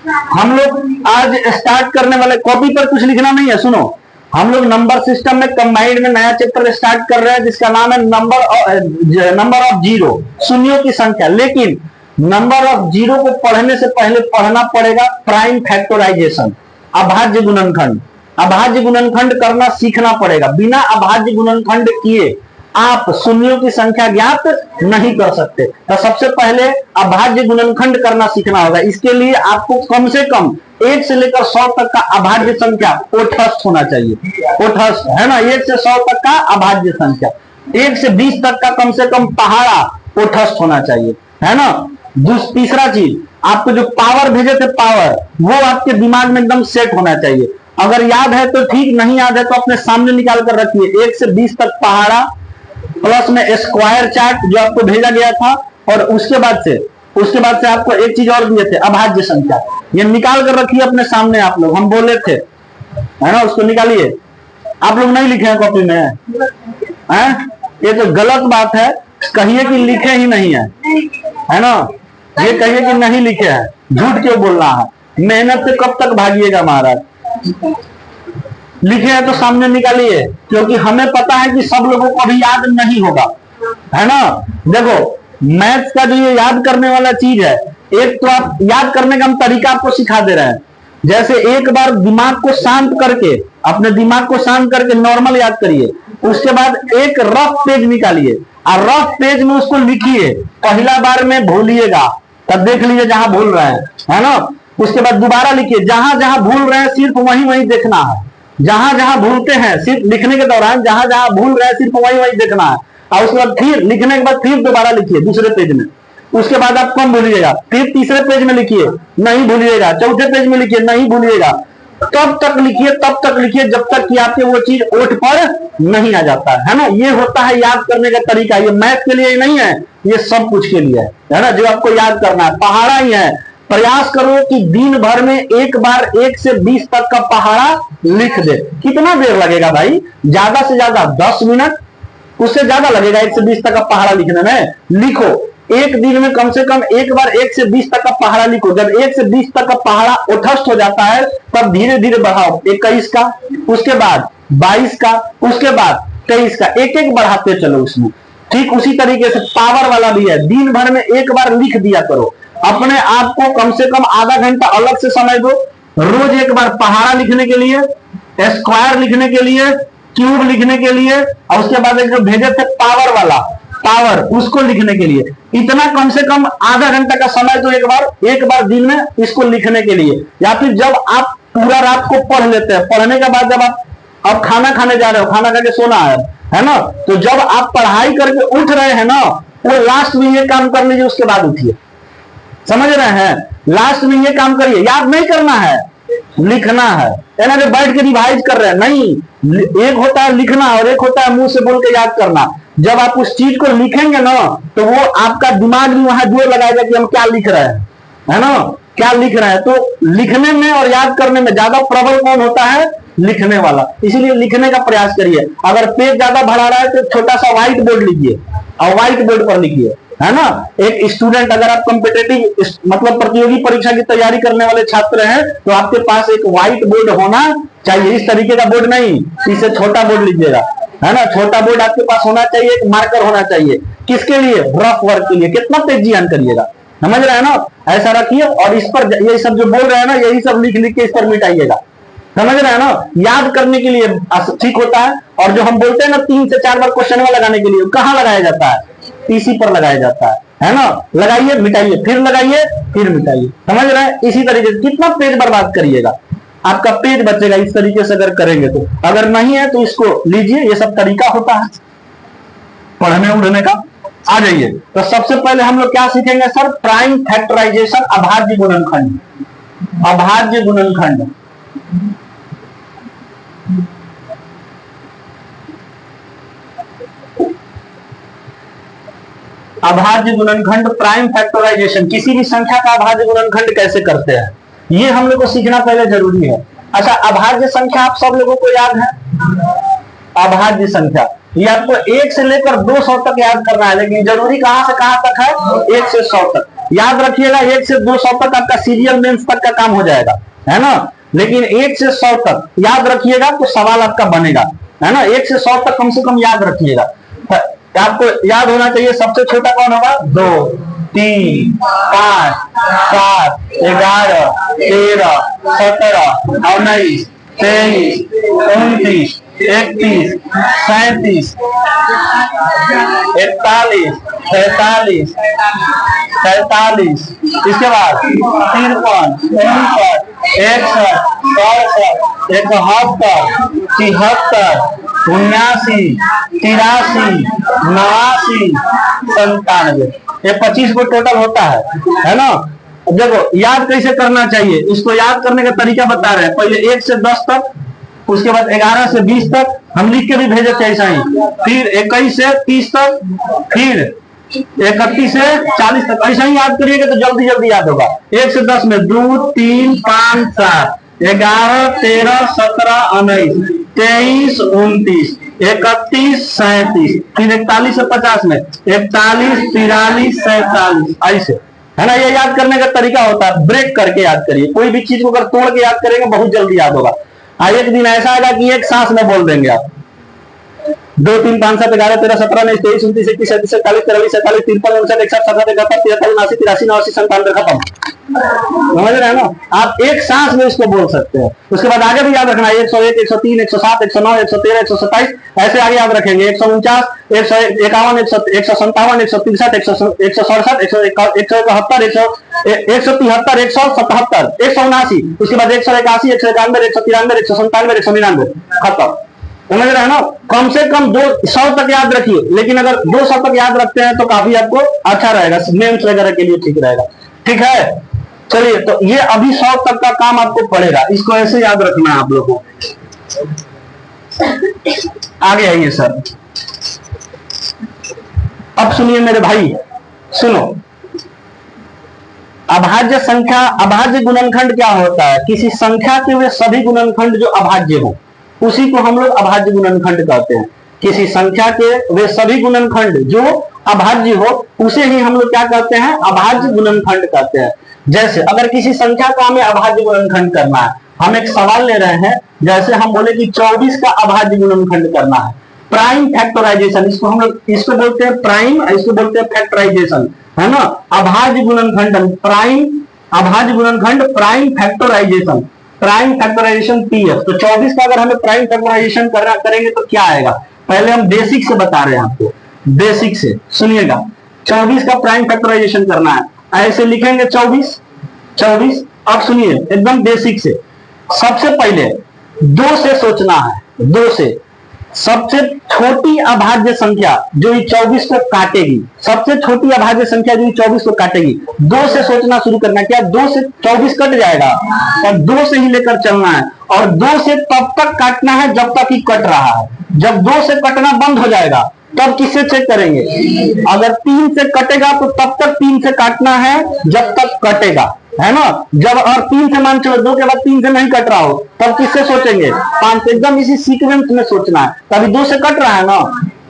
हम लोग आज स्टार्ट करने वाले, कॉपी पर कुछ लिखना नहीं है, सुनो। हम लोग नंबर सिस्टम में कंबाइंड में नया चैप्टर स्टार्ट कर रहे हैं जिसका नाम है नंबर ऑफ जीरो, शून्यों की संख्या। लेकिन नंबर ऑफ जीरो को पढ़ने से पहले पढ़ना पड़ेगा प्राइम फैक्टराइजेशन, अभाज्य गुणनखंड। अभाज्य गुणनखंड करना सीखना पड़ेगा। बिना अभाज्य गुणनखंड किए आप शून्यों की संख्या ज्ञात नहीं कर सकते। तो सबसे पहले अभाज्य गुणनखंड करना सीखना होगा। इसके लिए आपको कम से कम 1 से लेकर 100 तक का अभाज्य संख्या ओठस्थ होना चाहिए। ओठस्थ है ना, 1 से 100 तक का अभाज्य संख्या, 1 से 20 तक का कम से कम पहाड़ा ओठस्थ होना चाहिए, है ना। तीसरा चीज, आपको जो पावर भेजे थे पावर, वो आपके दिमाग में एकदम सेट होना चाहिए। अगर याद है तो ठीक, नहीं याद है तो अपने सामने निकाल कर रखिए। 1 से 20 तक पहाड़ा प्लस में स्क्वायर चार्ट जो आपको भेजा गया था, और उसके बाद से आपको एक चीज और दिए थे, अभाज्य संख्या। ये निकाल कर रखिए अपने सामने। आप लोग, हम बोले थे, है ना, उसको निकालिए। आप लोग नहीं लिखे हैं कॉपी में, हैं? ये तो गलत बात है। कहिए कि लिखे ही नहीं है ना। ये कहिए कि नहीं लिखे हैं, झूठ क्यों बोल रहा है। मेहनत से कब तक भागिएगा महाराज। लिखे हैं तो सामने निकालिए, क्योंकि हमें पता है कि सब लोगों को अभी याद नहीं होगा, है ना। देखो, मैथ्स का जो ये याद करने वाला चीज है, एक तो आप याद करने का हम तरीका आपको सिखा दे रहे हैं। जैसे एक बार दिमाग को शांत करके, अपने दिमाग को शांत करके नॉर्मल याद करिए। उसके बाद एक रफ पेज निकालिए और रफ पेज में उसको लिखिए। पहला बार में भूलिएगा, तब देख लीजिए जहां भूल रहे हैं, है ना। उसके बाद दोबारा लिखिए, जहां जहां भूल रहे हैं सिर्फ वहीं वहीं देखना है। जहां जहां भूलते हैं सिर्फ लिखने के दौरान, जहां जहां भूल रहे हैं सिर्फ वहीं वहीं देखना है। और उसके बाद फिर लिखने के बाद फिर दोबारा लिखिए दूसरे पेज में। उसके बाद आप कम भूलिएगा, फिर तीसरे पेज में लिखिए, नहीं भूलिएगा, चौथे पेज में लिखिए, नहीं भूलिएगा। तब तक लिखिए जब तक कि आपके वो चीज ओठ पर नहीं आ जाता है ना। ये होता है याद करने का तरीका। ये मैथ के लिए नहीं है, ये सब कुछ के लिए है ना, जो आपको याद करना है। पहाड़ा ही है। प्रयास करो कि दिन भर में एक बार 1 से 20 तक का पहाड़ा लिख दे। कितना देर लगेगा भाई? ज्यादा से ज्यादा 10 मिनट, उससे ज्यादा लगेगा 1 से 20 तक का पहाड़ा लिखने में। लिखो, एक दिन में कम से कम एक बार 1 से 20 तक का पहाड़ा लिखो। जब 1 से 20 तक का पहाड़ा उठस्थ हो जाता है, तब धीरे धीरे बढ़ाओ। 21 का, उसके बाद 22 का, उसके बाद 23 का, एक एक बढ़ाते चलो उसमें। ठीक उसी तरीके से पावर वाला भी है। दिन भर में एक बार लिख दिया करो। अपने आप को कम से कम आधा घंटा अलग से समय दो। रोज एक बार पहाड़ा लिखने के लिए, स्क्वायर लिखने के लिए, क्यूब लिखने के लिए, और उसके बाद एक जो भेजे थे पावर वाला, पावर, उसको लिखने के लिए। इतना कम से कम आधा घंटा का समय तो एक बार दिन में इसको लिखने के लिए। या फिर जब आप पूरा रात को पढ़ लेते हैं, पढ़ने के बाद जब आप खाना खाने जा रहे हो, खाना खा के सोना है ना, तो जब आप पढ़ाई करके उठ रहे हैं ना, वो लास्ट में ये काम कर लीजिए, उसके बाद उठिए। समझ रहे हैं? लास्ट में ये काम करिए। याद नहीं करना है, लिखना है। ना जो बैठ के रिवाइज कर रहे हैं, नहीं। एक होता है लिखना और एक होता है मुंह से बोल के याद करना। जब आप उस चीज को लिखेंगे ना, तो वो आपका दिमाग भी वहां जोर लगाएगा कि हम क्या लिख रहे हैं, है ना, क्या लिख रहे हैं। तो लिखने में और याद करने में ज्यादा प्रबल कौन होता है? लिखने वाला। इसीलिए लिखने का प्रयास करिए। अगर पेज ज्यादा बढ़ा रहा है तो छोटा सा व्हाइट बोर्ड लीजिए और व्हाइट बोर्ड पर लिखिए, है ना। एक स्टूडेंट, अगर आप कॉम्पिटेटिव मतलब प्रतियोगी परीक्षा की तैयारी करने वाले छात्र हैं, तो आपके पास एक व्हाइट बोर्ड होना चाहिए। इस तरीके का बोर्ड नहीं, इसे छोटा बोर्ड लीजिएगा, है ना। छोटा बोर्ड आपके पास होना चाहिए, एक मार्कर होना चाहिए। किसके लिए? रफ वर्क के लिए। कितना पेज जियान करिएगा, समझ रहे हैं ना। ऐसा रखिए और इस पर ये सब जो बोल रहे हैं ना, यही सब लिख लिख के इस पर मिटाइएगा, समझ रहे हैं ना। याद करने के लिए ठीक होता है। और जो हम बोलते हैं ना 3 से 4 बार क्वेश्चन में लगाने के लिए, कहां लगाया जाता है? पीसी पर लगाया जाता है ना। लगाइए, मिटाइए, फिर लगाइए, फिर मिटाइए, समझ रहे हैं। इसी तरीके से कितना पेज बर्बाद करिएगा, आपका पेज बचेगा इस तरीके से अगर करेंगे तो। अगर नहीं है तो इसको लीजिए, ये सब तरीका होता है पढ़ने उड़ने का। आ जाइए, तो सबसे पहले हम लोग क्या सीखेंगे सर? प्राइम फैक्टराइजेशन, अभाज्य गुणनखंड। अभाज्य गुणनखंड, अभाज्य गुणनखंड, प्राइम फैक्टराइजेशन। किसी भी संख्या का अभाज्य गुणनखंड कैसे करते हैं, ये हम लोग को सीखना पहले जरूरी है। अच्छा, अभाज्य संख्या आप सब लोगों को याद है? अभाज्य संख्या ये आपको 1 से लेकर 200 तक याद करना है, लेकिन जरूरी कहां से कहां तक है? 1 से 100 तक। याद रखिएगा 1 से 200 तक आपका सीरियल मेंस तक का काम हो जाएगा, है ना। लेकिन 1 से 100 तक याद रखिएगा तो सवाल आपका बनेगा, है ना। 1 से 100 तक कम से कम याद रखिएगा। आपको याद होना चाहिए सबसे छोटा कौन होगा, 2, 3, 5, 7, 11, 13, 17, 19, 23, 29, 31, 37, 41, 43, 44, इसके बाद 53, 54, 61, 62, 71, 73, 79, 83, 89, 97, ये 25 को टोटल होता है ना। देखो याद कैसे करना चाहिए, इसको याद करने का तरीका बता रहे हैं। पहले 1 से 10 तक, उसके बाद 11 से 20 तक हम लिख के भी भेजे थे ऐसा ही, फिर 21 से 30 तक, फिर 31 से 40 तक, ऐसा ही याद करिएगा तो जल्दी जल्दी याद होगा। 1 से 10 में 2, 3, 5, 7, 11, 13, 17, 19, 23, 29, 31, 37, फिर 41 से 50 में 41, 43, 47, ऐसे, है ना। ये याद करने का तरीका होता है, ब्रेक करके याद करिए। कोई भी चीज को अगर तोड़ के याद करेंगे बहुत जल्दी याद होगा। एक दिन ऐसा आएगा कि एक सांस में बोल देंगे आप, 2, 3, 5, 7, 11, 13, 17, 19, 23, 29, 31, 32, 43, 44, 45, 53, 59, 61, 67, 71, 73, 79, 83, 89, 97, खत्म। समझ रहे हैं ना। आप एक सांस में इसको बोल सकते हैं। उसके बाद आगे भी याद रखना है 101, 103, 107, 109, 113, 127, ऐसे आगे याद रखेंगे। 149, 151, 157, 163, 167, 173, 177, 179, उसके बाद 181, 191, 193, 197, 199, खत्म। समझ रहे हैं ना। कम से कम 200 तक याद रखिए, लेकिन अगर 200 तक याद रखते हैं तो काफी आपको अच्छा रहेगा, मेंस वगैरह के लिए ठीक रहेगा। ठीक है, चलिए तो ये अभी 100 तक का काम आपको पड़ेगा, इसको ऐसे याद रखना है आप लोगों को। आगे आइए सर, अब सुनिए मेरे भाई, सुनो। अभाज्य संख्या, अभाज्य गुणनखंड क्या होता है? किसी संख्या के वे सभी गुणनखंड जो अभाज्य हो उसी को हम लोग अभाज्य गुणनखंड कहते हैं। किसी संख्या के वे सभी गुणनखंड जो अभाज्य हो उसे ही हम लोग क्या कहते हैं? अभाज्य गुणनखंड कहते हैं। जैसे अगर किसी संख्या का हमें अभाज्य गुणनखंड करना है, हम एक सवाल ले रहे हैं, जैसे हम बोले कि 24 का अभाज्य गुणनखंड करना है, प्राइम फैक्टराइजेशन, इसको हम लोग इसको बोलते हैं प्राइम, इसको बोलते हैं फैक्टराइजेशन, है ना। अभाज्य गुणनखंड प्राइम, अभाज्य गुणनखंड prime factorisation, prime factorisation PF. तो 24 का अगर हमें प्राइम फैक्टराइजेशन करना करेंगे तो क्या आएगा? पहले हम बेसिक से बता रहे हैं आपको, बेसिक से सुनिएगा। 24 का प्राइम फैक्टराइजेशन करना है, ऐसे लिखेंगे 24। अब सुनिए एकदम बेसिक से, सबसे पहले 2 से सोचना है, 2 से। सबसे छोटी अभाज्य संख्या जो ये 24 को काटेगी, सबसे छोटी अभाज्य संख्या जो ये 24 को काटेगी, 2 से सोचना शुरू करना। क्या 2 से 24 कट जाएगा? और 2 से ही लेकर चलना है, और 2 से तब तक काटना है जब तक ही कट रहा है। जब 2 से कटना बंद हो जाएगा तब किससे चेक करेंगे? अगर 3 से कटेगा तो तब तक 3 से काटना है जब तक कटेगा, है ना। जब और 3 से मान चलो 2 के बाद 3 से नहीं कट रहा हो तब किससे सोचेंगे? 5 से। एकदम इसी सीक्वेंस में सोचना है। तभी 2 से कट रहा है ना,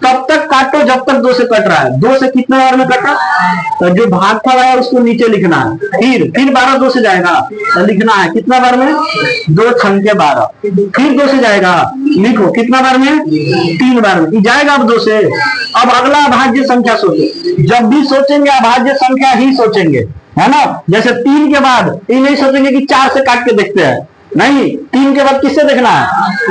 तब तक काटो जब तक 2 से कट रहा है। 2 से कितने बार में कटा? तो जो भागफल है उसको नीचे लिखना है, फिर 12 2 से जाएगा तो लिखना है कितना बार में? 2 छंके 12, फिर 2 से जाएगा, लिखो कितना बार में? 3 बार में जाएगा। अब 2 से अब अगला अभाज्य संख्या सोचो। जब भी सोचेंगे अभाज्य संख्या ही सोचेंगे, है ना। जैसे 3 के बाद ये नहीं सोचेंगे कि 4 से काट के देखते हैं, नहीं। 3 के बाद किससे देखना है?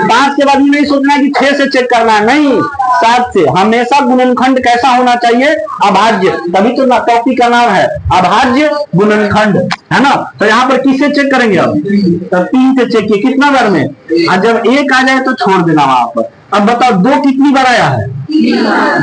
5 के बाद ये नहीं सोचना है कि 6 से चेक करना है, नहीं, 7 से। हमेशा गुणनखंड कैसा होना चाहिए? अभाज्य। तभी तो टॉपिक का नाम है अभाज्य गुणनखंड, है ना। तो यहाँ पर किससे चेक करेंगे? अब तो 3 से चेक किए कितना बार में, और जब 1 आ जाए तो छोड़ देना वहां पर। अब बताओ 2 कितनी बार आया है?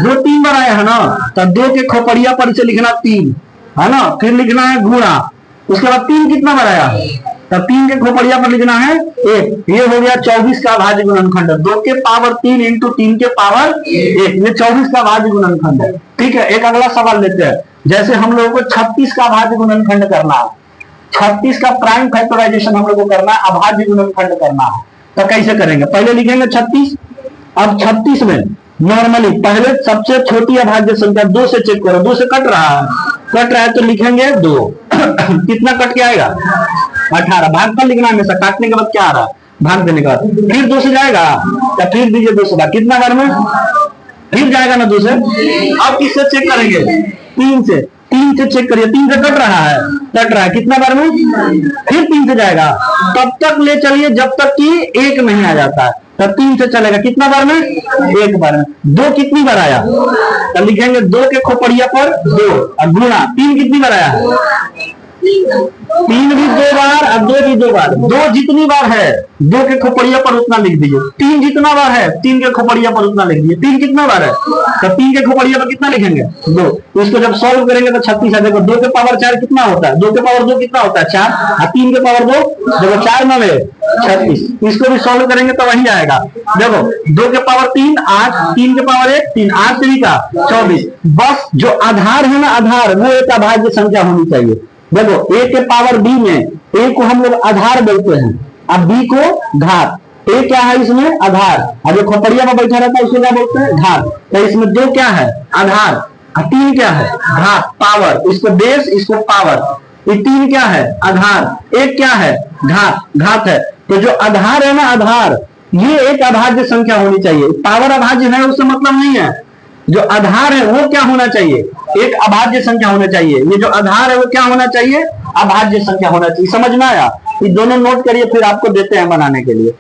2 3 बार आया है ना। तो 2 के खोपड़िया पर इसे लिखना 3, है ना, फिर लिखना है गुणा, उसके बाद 3 कितना बार आया है? तब 3 के खोपड़िया पर लिखना है 1। ये हो गया 24 का अभाज्य गुणनखंड। 2 के पावर 3 इंटू 3 के पावर 1, ये 24 का अभाज्य गुणनखंड है। ठीक है, एक अगला सवाल लेते हैं। जैसे हम लोगों को 36 का अभाज्य गुणनखंड करना है, 36 का प्राइम फैक्टराइजेशन हम लोग को करना है, अभाज्य गुणनखंड करना है। तो कैसे करेंगे? पहले लिखेंगे 36। अब 36 में नॉर्मली पहले सबसे छोटी अभाज्य संख्या 2 से चेक करो, 2 से कट रहा है कट रहा है तो लिखेंगे 2 कितना कट के आएगा 18। भाग पर लिखना हमेशा, काटने के बाद क्या आ रहा है भाग देने के बाद, फिर 2 से जाएगा या फिर दीजिए 2 से, कितना बार में फिर जाएगा ना 2 से। अब किससे चेक करेंगे 3 से, 3 से चेक करिए, 3 से कट रहा है कितना बार में, फिर 3 से जाएगा, तब तक ले चलिए जब तक कि 1 नहीं आ जाता है, तब 3 से चलेगा कितना बार में 1 बार में। 2 कितनी बार आया तो लिखेंगे 2 के खोपड़िया पर 2 और गुणा 3 कितनी बार आया 3 भी 2 बार और 2 भी 2 बार, 2 जितनी बार है 2 के खोपड़िया पर उतना लिख दीजिए, 3 जितना बार है 3 के खोपड़िया पर उतना लिख दीजिए, 3 कितना बार है तो 3 के खोपड़िया पर कितना लिखेंगे 2। इसको जब सॉल्व करेंगे तो 36 आ जाएगा। 2 के पावर 4 कितना होता है, 2 के पावर 2 कितना होता है 4 और 3 के पावर 2 देखो 4 9 36, इसको भी सॉल्व करेंगे तो वही आएगा। देखो 2 के पावर 3 8, 3 के पावर 1 3, 8 3 का 24। बस जो आधार है ना आधार, वो एक अभाज्य संख्या होनी चाहिए। देखो a के पावर b में a को हम लोग आधार बोलते हैं, अब b को घात। a क्या है इसमें आधार, अब जो खोपड़िया में बैठा रहता है उसको क्या बोलते हैं घात। तो इसमें 2 क्या है आधार और 3 क्या है घात पावर, इसको बेस इसको पावर, ये 3 क्या है आधार, 1 क्या है घात है। तो जो आधार है ना आधार, ये एक अभाज्य संख्या होनी चाहिए। पावर अभाज्य है उससे मतलब नहीं है, जो आधार है वो क्या होना चाहिए एक अभाज्य संख्या होना चाहिए। ये जो आधार है वो क्या होना चाहिए अभाज्य संख्या होना चाहिए। समझ में आया, ये दोनों नोट करिए फिर आपको देते हैं बनाने के लिए।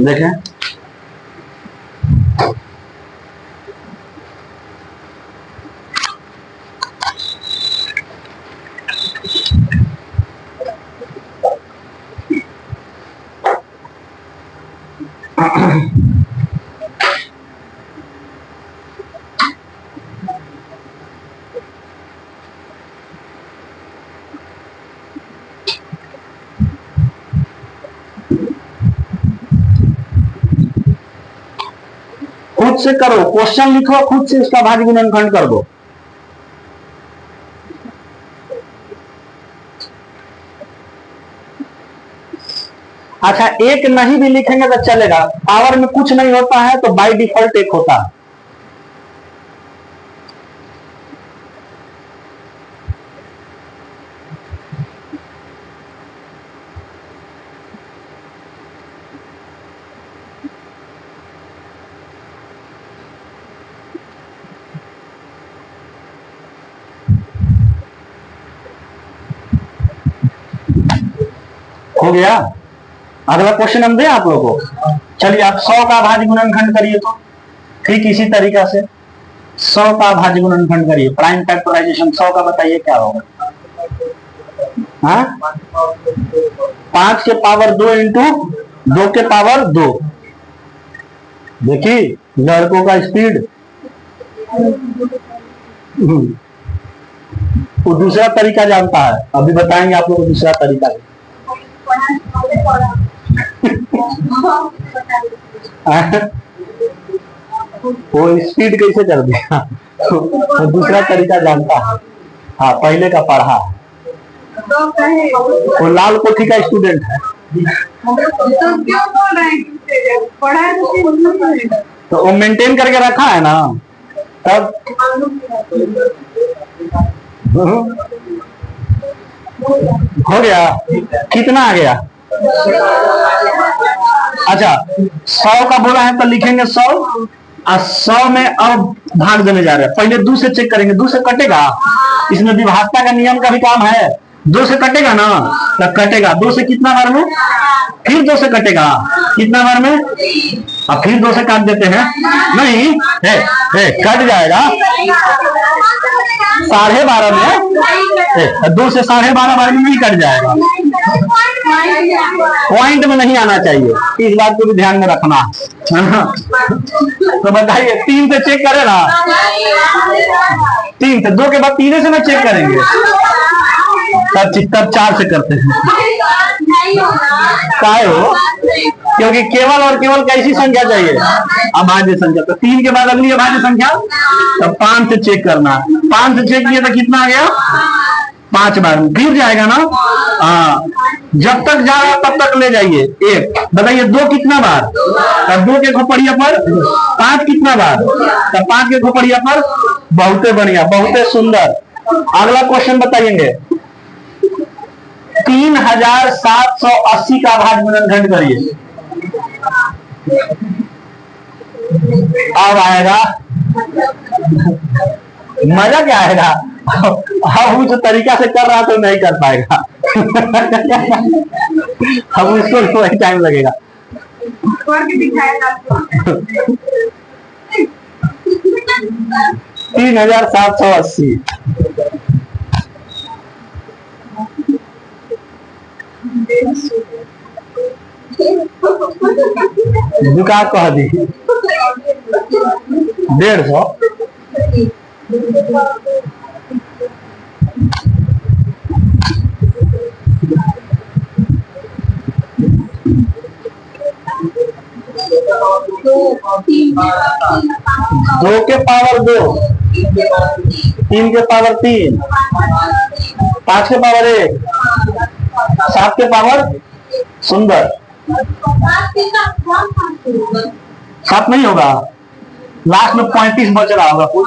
देखें खुद से करो, क्वेश्चन लिखो, खुद से इसका भाज्य गुणनखंड कर दो। अच्छा 1 नहीं भी लिखेंगे तो चलेगा, पावर में कुछ नहीं होता है तो बाय डिफॉल्ट 1 होता है। हो गया, अगला क्वेश्चन हम दें आप लोगों को। चलिए आप 100 का अभाज्य गुणनखंड करिए, तो ठीक इसी तरीका से 100 का अभाज्य गुणनखंड करिए। प्राइम फैक्टराइजेशन 100 का बताइए क्या होगा। हाँ 5 के पावर 2 इंटू 2 के पावर 2। देखिए लड़कों का स्पीड, वो दूसरा तरीका जानता है, अभी बताएंगे आप लोग को दूसरा तरीका। वो स्पीड कैसे कर दिया, तो दूसरा तरीका जानता है। हाँ पहले का पढ़ा, वो लाल कोठी का स्टूडेंट है। तो वो मेंटेन करके रखा है ना, तब हो गया। कितना आ गया, अच्छा 100 का बोला है तो लिखेंगे 100 और 100 में अब भाग देने जा रहे हैं। पहले 2 से चेक करेंगे, 2 से कटेगा, इसमें विभाजता का नियम का भी काम है। 2 से कटेगा ना तो कटेगा, 2 से कितना बार में, फिर 2 से कटेगा कितना बार में, अब फिर 2 से काट देते हैं, नहीं कट जाएगा 12.5 में, 2 से 12.5 बार में नहीं कट जाएगा। पॉइंट में नहीं आना चाहिए, इस बात को भी ध्यान में रखना है ना। तो बताइए 3 से चेक करें ना, 3 से, 2 के बाद 3 से ना चेक करेंगे, तब 4 से करते हैं। काय हो, क्योंकि केवल और केवल कैसी संख्या चाहिए अभाज्य संख्या। तो 3 के बाद अगली अभाज्य संख्या, तो 5 से चेक करना। 5 से चेक किया तो कितना आ गया 5 बार में, फिर जाएगा ना। हाँ जब तक जा रहा तब तक ले जाइए। 1 बताइए 2 कितना बार, तब 2 के खोपड़िया पर 5 कितना बार, तब 5 के खोपड़िया पर बहुत बढ़िया, बहुत सुंदर। अगला क्वेश्चन बताइएंगे। 3780 का भाज्य गुणनखंड करिए। अब आएगा मजा, क्या आएगा? अब जो तरीका से कर रहा तो नहीं कर पाएगा। अब उसको वही टाइम लगेगा। 3780 दुकान कह दी 150। दो के पावर 2, 3 के पावर 3, 5 के पावर 1, 7 के पावर सुंदर 7 नहीं होगा। लास्ट में 35 बच रहा होगा, कुछ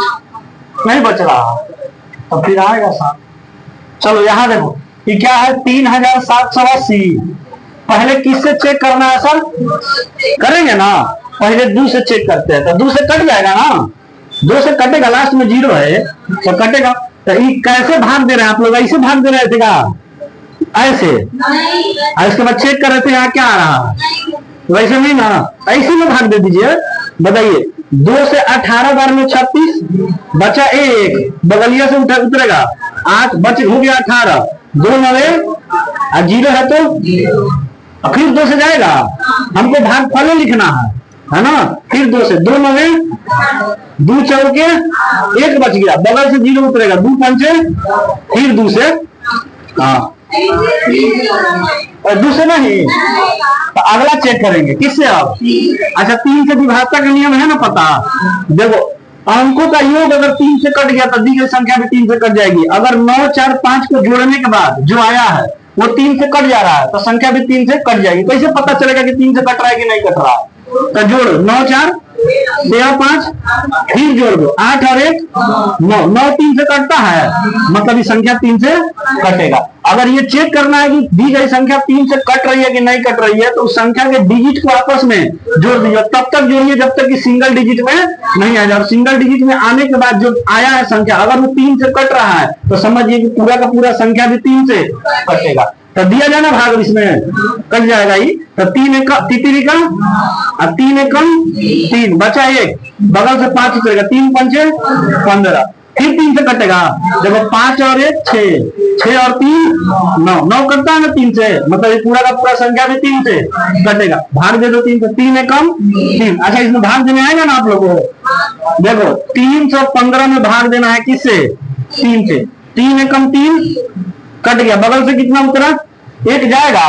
नहीं बच रहा तो फिर आएगा 7। चलो यहां देखो ये क्या है, 3780। पहले किससे चेक करना है सर? करेंगे ना, पहले 2 से चेक करते हैं। तो 2 से कट जाएगा ना, 2 से कटेगा, लास्ट में 0 है तो कटेगा। तो ये कैसे भाग दे रहे हैं आप लोग? ऐसे भाग दे रहे थे क्या? ऐसे? और इसके बाद चेक कर रहे थे यहाँ क्या आ रहा, वैसे नहीं ना, ऐसे में भाग दे दीजिए। बताइए 2 से 18 बार में 36 बचा 1, बगलिया से उतरेगा 8, बच हो गया 18, 2 9 और 0 है तो फिर 2 से जाएगा। हमको भाग फल लिखना है ना। फिर 2 से 2 9 2 चौके 1 बच गया, बगल से 0 उतरेगा, 2 पंचे फिर 2 से, हाँ और 2 से नहीं। तो अगला चेक करेंगे किससे आप? अच्छा 3 से विभाजता का नियम है ना पता? देखो अंकों का योग अगर 3 से कट गया तो दी गई संख्या भी 3 से कट जाएगी। अगर 9 4 5 को जोड़ने के बाद जो आया है वो 3 से कट जा रहा है तो संख्या भी 3 से कट जाएगी। कैसे पता चलेगा कि 3 से कट रहा है कि नहीं कट रहा है? तो जोड़ 9 4 13 5 फिर जोड़ दो 8 और 1 9, 9 3 से कटता है मतलब ये संख्या 3 से कटेगा। अगर ये चेक करना है कि दी गई संख्या 3 से कट रही है कि नहीं कट रही है तो उस संख्या के डिजिट को आपस में जोड़ दीजिए। तब तक जोड़िए जब तक कि सिंगल डिजिट में नहीं आ जाए। सिंगल डिजिट में आने के बाद जो आया है संख्या अगर वो 3 से कट रहा है तो समझिए कि पूरा का पूरा संख्या भी 3 से कटेगा। तो दिया जाना भाग इसमें कट जाएगा ही। तो 3 एक तितरी का और 3 एकम 3 बचा 1, बगल से 5 उतरेगा, 3 पंचे 15 फिर 3 से कटेगा। देखो 5 और 1 6, 6 और 3 9, 9 कटता है ना 3 से मतलब ये पूरा का पूरा संख्या भी 3 से कटेगा। भाग दे दो 3 से, 3 एकम 3। अच्छा इसमें भाग देने आएगा ना आप लोगों को। देखो 315 में भाग देना है किससे? 3 से। 3 एकम 3 कट गया, बगल से कितना उतरा? 1 जाएगा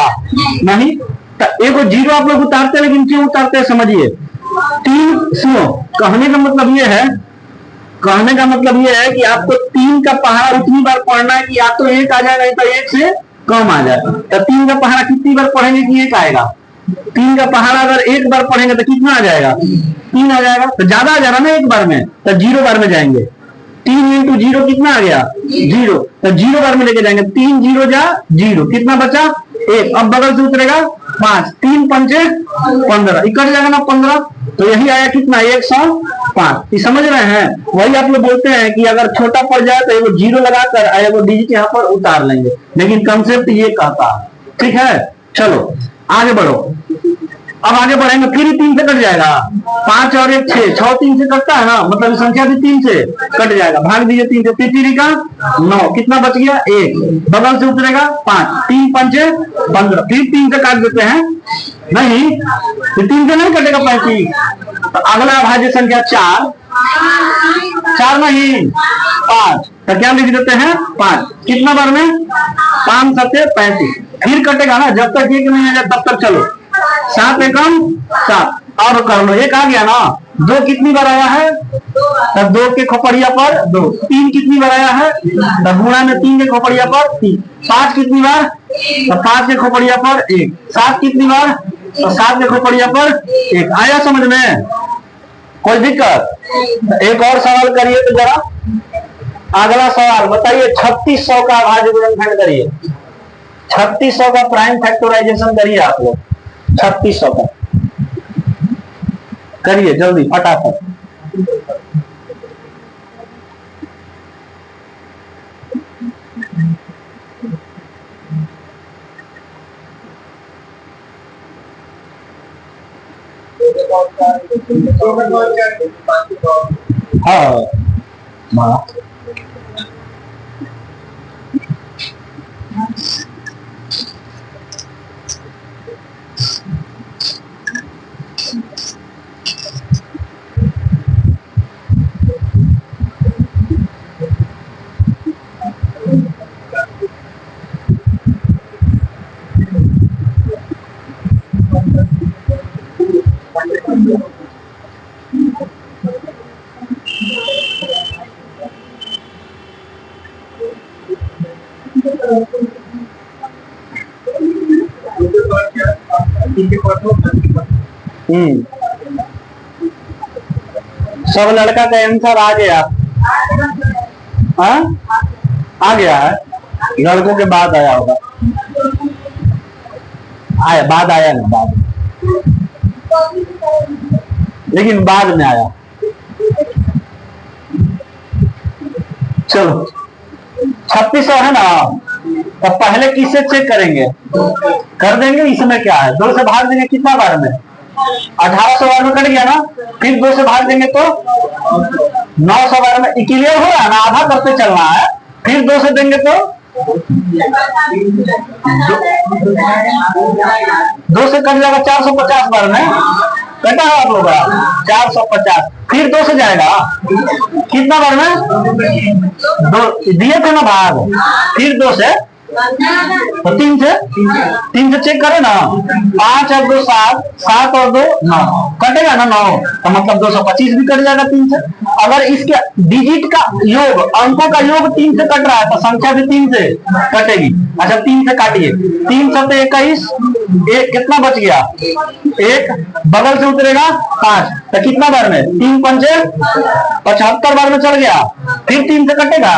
नहीं। तो 1 को 0 आप लोग उतारते, लेकिन क्यों उतारते हैं समझिए। 3 सुनो, कहने का मतलब ये है, कहने का मतलब ये है कि आपको 3 का पहाड़ा उतनी बार पढ़ना है कि या तो 1 आ जाए नहीं तो 1 से कम आ जाए। तो 3 का पहाड़ा कितनी बार पढ़ेंगे कि 1 आएगा? 3 का पहाड़ा अगर 1 बार पढ़ेंगे तो कितना आ जाएगा? 3 आ जाएगा। तो ज्यादा आ जा रहा ना 1 बार में, तो 0 बार में जाएंगे। 3 इंटू 0 कितना आ गया? 0। तो 0 बार में लेके जाएंगे। 3 0 जा 0, कितना बचा? 1। अब बगल से उतरेगा 5, 3 पंचे 15, कट जाएगा ना 15। तो यही आया कितना? 105। ये समझ रहे हैं? वही आप लोग बोलते हैं कि अगर छोटा पड़ जाए तो एगो 0 लगाकर एगो डिजिट यहाँ पर उतार लेंगे, लेकिन कंसेप्ट ये कहता है। ठीक है, चलो आगे बढ़ो। अब आगे बढ़ेंगे फिर 3 से कट जाएगा। 5 और 1 6, 6 3 से कटता है ना मतलब संख्या भी 3 से कट जाएगा। भाग दीजिए 3 से, तितरी का 9, कितना बच गया? 1, बगल से उतरेगा 5, 3 पंचे 15 फिर 3 से काट देते हैं नहीं, तो 3 से नहीं कटेगा 35। तो अगला भाज्य संख्या 4 नहीं 5, तो क्या लिख देते हैं? 5। कितना बार में? 5 7 35 फिर कटेगा ना, जब तक 1 नहीं आ जाए तब तक चलो। 7 एकम 7 और कर लो, 1 आ गया ना। 2 कितनी बार आया है? तो 2 के खोपड़िया पर 2। 3 कितनी बार आया है? तो गुणा में 3 के खोपड़िया पर 3। 5 कितनी बार? तो 5 के खोपड़िया पर 1। 7 कितनी बार? तो 7 के खोपड़िया पर 1। आया समझ में? कोई दिक्कत? एक और सवाल करिए तो जरा। अगला सवाल बताइए, 3600 का अभाज्य गुणनखंड करिए, 3600 का प्राइम फैक्टराइजेशन करिए आप लोग, 3600 का करिए जल्दी फटाफट। हाँ सब लड़का का आंसर आ गया? हाँ आ गया है, लड़कों के बाद आया होगा, आया बाद आया ना, बाद लेकिन बाद में आया। चलो 3600 है ना, तो पहले किससे चेक करेंगे? कर देंगे, इसमें क्या है, 2 से भाग देंगे कितना बार में, 1800 बार में कट गया ना, फिर 2 से भाग देंगे तो 900 बार में। क्लियर हो रहा है ना, आधा करते चलना है, फिर 2 से देंगे तो 2 से कट जाएगा 450 बार में, कटा है आप लोग का 450, फिर 2 से जाएगा कितना बार में, 2 दिए थे ना भाग, फिर 2 से तो 3 से चेक करें ना, 5 और 2 7, 7 और 2 9, कटेगा ना 9, तो मतलब 225 भी कट जाएगा 3 से। अगर इसके डिजिट का योग, अंकों का योग 3 से कट रहा है तो संख्या भी 3 से कटेगी। अच्छा 3 से काटिए, 3 7 21, एक कितना बच गया, 1 बगल से उतरेगा 5, तो कितना बार में, 3 पंचे 75 बार में चढ़ गया, फिर 3 से कटेगा,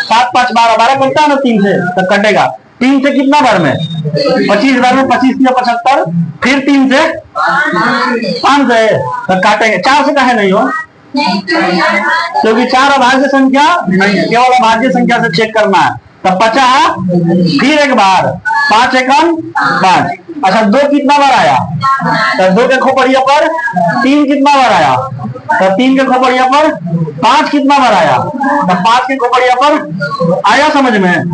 7 5 12 12 कटता है ना 3 से, तो कटेगा 3 से कितना बार में, 25 बार में, 25 या 75, फिर 3 से 5 से, तो काटेंगे। 4 से कहे नहीं हो, क्योंकि 4 अभाज्य संख्या नहीं, केवल अभाज्य संख्या से चेक करना है। तो 50, फिर एक बार 5 एकम 5। अच्छा 2 कितना बार आया, तो 2 के खोपड़िया पर 3 कितना बार आया, तो 3 के खोपड़िया पर 5 कितना बार आया, तो 5 के खोपड़िया पर आया। समझ में,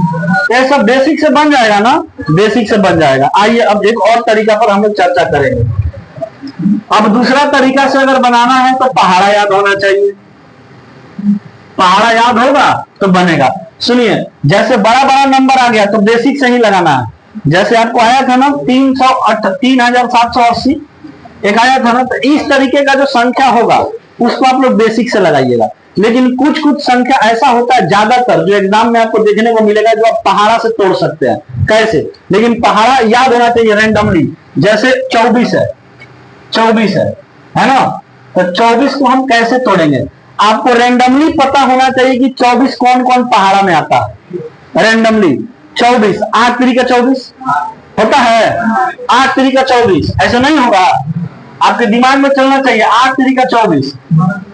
ये सब बेसिक से बन जाएगा ना, बेसिक से बन जाएगा। आइए अब एक और तरीका पर हम लोग चर्चा करेंगे। अब दूसरा तरीका से अगर बनाना है तो पहाड़ा याद होना चाहिए, पहाड़ा याद होगा तो बनेगा। सुनिए, जैसे बड़ा बड़ा नंबर आ गया तो बेसिक से ही लगाना है। जैसे आपको आया था ना 3780 एक आया था ना, तो इस तरीके का जो संख्या होगा उसको आप लोग बेसिक से लगाइएगा। लेकिन कुछ कुछ संख्या ऐसा होता है, ज्यादातर जो एग्जाम में आपको देखने को मिलेगा, जो आप पहाड़ा से तोड़ सकते हैं। कैसे? लेकिन पहाड़ा याद होना चाहिए रैंडमली। जैसे 24 है, 24 है ना, तो 24 को हम कैसे तोड़ेंगे? आपको रैंडमली पता होना चाहिए कि 24 कौन कौन पहाड़ा में आता है। रैंडमली 24 8 3 का 24 होता है, 8 3 का 24 ऐसा नहीं होगा, आपके दिमाग में चलना चाहिए 8 3 का 24।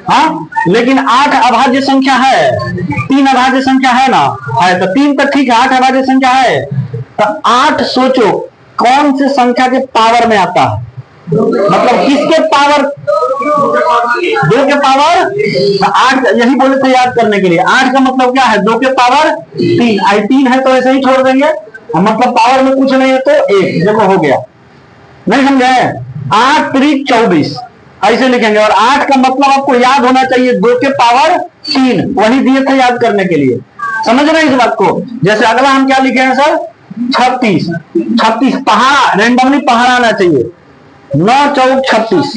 हाँ, लेकिन 8 अभाज्य संख्या है, 3 अभाज्य संख्या है ना, है तो 3 तो ठीक है, 8 अभाज्य संख्या है तो 8 सोचो कौन से संख्या के पावर में आता है, मतलब किसके पावर, 2 के पावर 8, यही बोले थे याद करने के लिए। 8 का मतलब क्या है, 2 के पावर 3, आई 3 है तो ऐसे ही छोड़ देंगे, मतलब पावर में कुछ नहीं है तो 1, देखो हो गया। नहीं समझे? 8 3 24 ऐसे लिखेंगे। और 8 का मतलब आपको याद होना चाहिए 2 के पावर 3, वही दिए थे याद करने के लिए। समझ रहे इस बात को? जैसे अगला हम क्या लिखे हैं सर, 36 पहाड़ा, रैंडमली पहाड़ा आना चाहिए, 9 4 36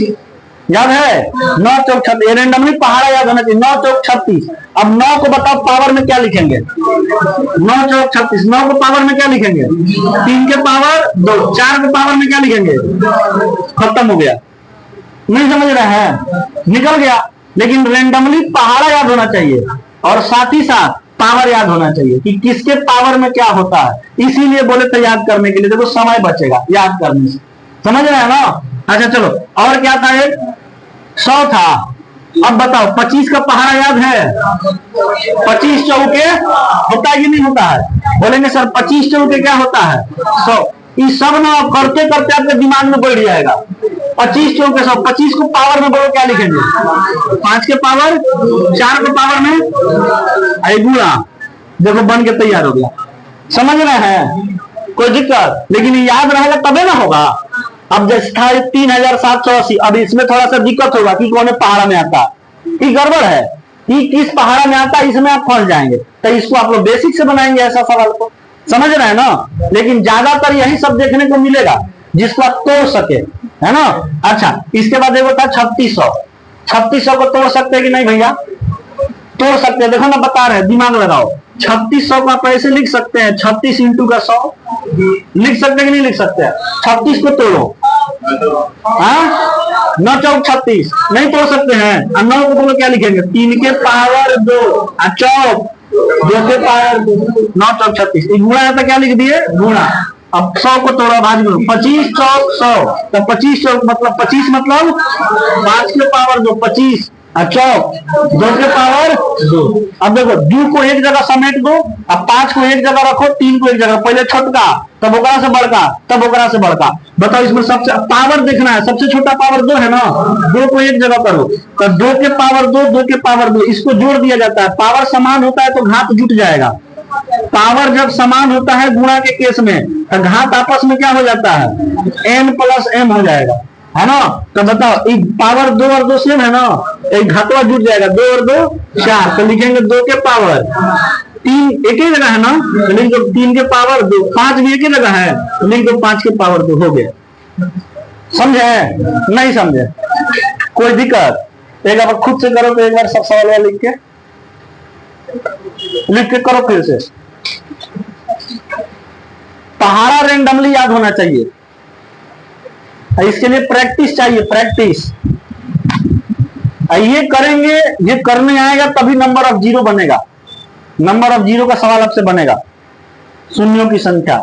याद है, 9 4 36 रैंडमली पहाड़ा याद होना चाहिए, 9 4 36। अब 9 को बताओ पावर में क्या लिखेंगे, 9 4 36, 9 को पावर में क्या लिखेंगे, 3 के पावर 2, 4 के पावर में क्या लिखेंगे, खत्म हो गया। नहीं समझ रहे हैं, निकल गया। लेकिन रैंडमली पहाड़ा याद होना चाहिए। और साथ ही साथ पावर याद होना चाहिए कि किसके पावर में क्या होता है, इसीलिए बोले तो याद करने के लिए, देखो समय बचेगा याद करने से, समझ रहे हैं ना। अच्छा चलो, और क्या था, एक 100 था। अब बताओ 25 का पहाड़ा याद है? 25 चौके होता है कि नहीं होता है? बोलेंगे सर 25 चौके क्या होता है? 100। इस सब ना करते करते आपके दिमाग में बैठ जाएगा। 25 चौके 100। 25 को पावर में बोलो क्या लिखेंगे? 5 के पावर, 4 के पावर में गुणा, देखो बन के तैयार हो गया। समझ रहे हैं? कोई दिक्कत? लेकिन याद रहेगा तबे ना होगा। अब जैसे था 3780, अब इसमें थोड़ा सा दिक्कत होगा कि कौन पहाड़ा में आता है, ये गड़बड़ है, कि किस पहाड़ा में आता है, इसमें आप फंस जाएंगे। तो इसको आप लोग बेसिक से बनाएंगे ऐसा सवाल को, समझ रहे हैं ना। लेकिन ज्यादातर यही सब देखने को मिलेगा जिसको आप तोड़ सके, है ना। अच्छा, इसके बाद एक होता है 3600। 3600 को तोड़ सकते हैं कि नहीं भैया? तोड़ सकते हैं, देखो ना बता रहे हैं, दिमाग लगाओ। 3600 को आप ऐसे लिख सकते हैं, 36 इंटू का 100 लिख सकते हैं कि नहीं लिख सकते हैं? 36 को तोड़ो, 9 चौक 36, नहीं तोड़ सकते हैं। 9 को बोलो क्या लिखेंगे? 3 के पावर 2, चौक 2 के पावर 2, 9 चौक 36। गुणा है तो क्या लिख दिए? गुणा। अब 100 को तोड़ा, भाज करो, 25 चौक 100, तो 25 चौक मतलब 25 मतलब 5 के पावर 2, 25 चौक 2 के पावर 2। अब देखो 2 को एक जगह समेट दो, अब 5 को एक जगह रखो, 3 को एक जगह, पहले छोटका तब ओकरा से बड़का, तब ओकरा से बड़का। बताओ इसमें सबसे पावर देखना है, सबसे छोटा पावर 2 है ना, 2 को एक जगह करो, तो 2 के पावर 2, 2 के पावर 2, इसको जोड़ दिया जाता है। पावर समान होता है तो घात जुट जाएगा। पावर जब समान होता है गुणा के केस में, तो घात आपस में क्या हो जाता है? n प्लस m हो जाएगा, है ना। तो बताओ पावर 2 और 2 सेम है ना, एक घातवा जुट जाएगा, 2 और 2 4, तो लिखेंगे 2 के पावर 3 एक ही जगह है ना, तो लिख दो 3 के पावर 2, 5 भी एक ही जगह है, तो लिख दो 5 के पावर 2, हो गया। समझे? नहीं समझे? कोई दिक्कत? एक बार खुद से करो, तो एक बार सब सवाल लिख के करो फिर से। पहाड़ा रेंडमली याद होना चाहिए, इसके लिए प्रैक्टिस चाहिए, प्रैक्टिस। ये करेंगे, ये करने आएगा तभी नंबर ऑफ जीरो बनेगा। नंबर ऑफ जीरो का सवाल आपसे बनेगा, शून्यों की संख्या।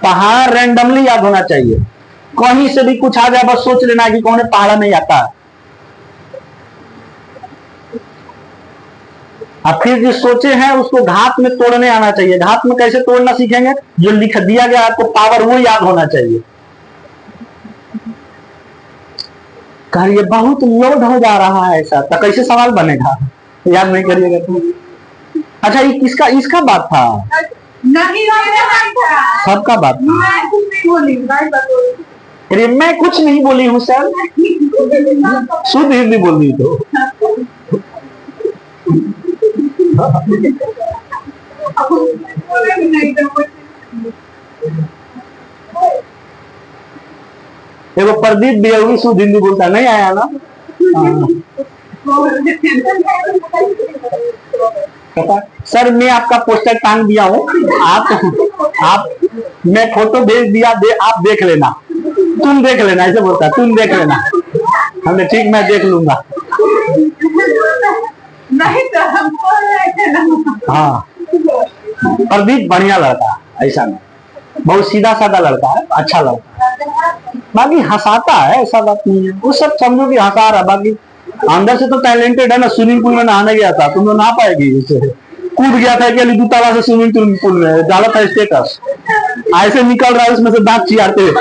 पहाड़ रेंडमली याद होना चाहिए, कहीं से भी कुछ आ जाए बस सोच लेना कि कौन पहाड़ा नहीं आता है। अब फिर जो सोचे हैं उसको घात में तोड़ने आना चाहिए। घात में कैसे तोड़ना सीखेंगे? जो लिख दिया गया आपको पावर वो याद होना चाहिए। कहिए बहुत लोड हो जा रहा है ऐसा, तो कैसे सवाल बनेगा? याद नहीं करिएगा तो। अच्छा ये किसका, इसका बात था? नहीं, सबका बात था। अरे मैं कुछ नहीं बोली हूँ सर, शुद्ध हिंदी बोल रही तो। देखो प्रदीप भी शुद्ध हिंदी बोलता नहीं आया ना। सर मैं आपका पोस्टर टांग दिया हूँ, आप मैं फोटो भेज दिया, आप देख लेना, तुम देख लेना, ऐसे बोलता तुम देख लेना। हमने ठीक, मैं देख लूंगा। नहीं तो हमको हाँ, प्रदीप बढ़िया लड़का है, ऐसा नहीं, बहुत सीधा साधा लड़का है, अच्छा लड़का है। बाकी हंसाता है, ऐसा बात नहीं है, वो सब समझो कि हंसा रहा, बाकी अंदर से तो टैलेंटेड है ना। स्विमिंग पूल में नहाने गया था, तुम लोग नहा पाएगी? उसे कूद गया था कि अली ताला से स्विमिंग पूल में, डाला था स्टेटस, ऐसे निकल रहा है उसमें से दांत चियारते हुए।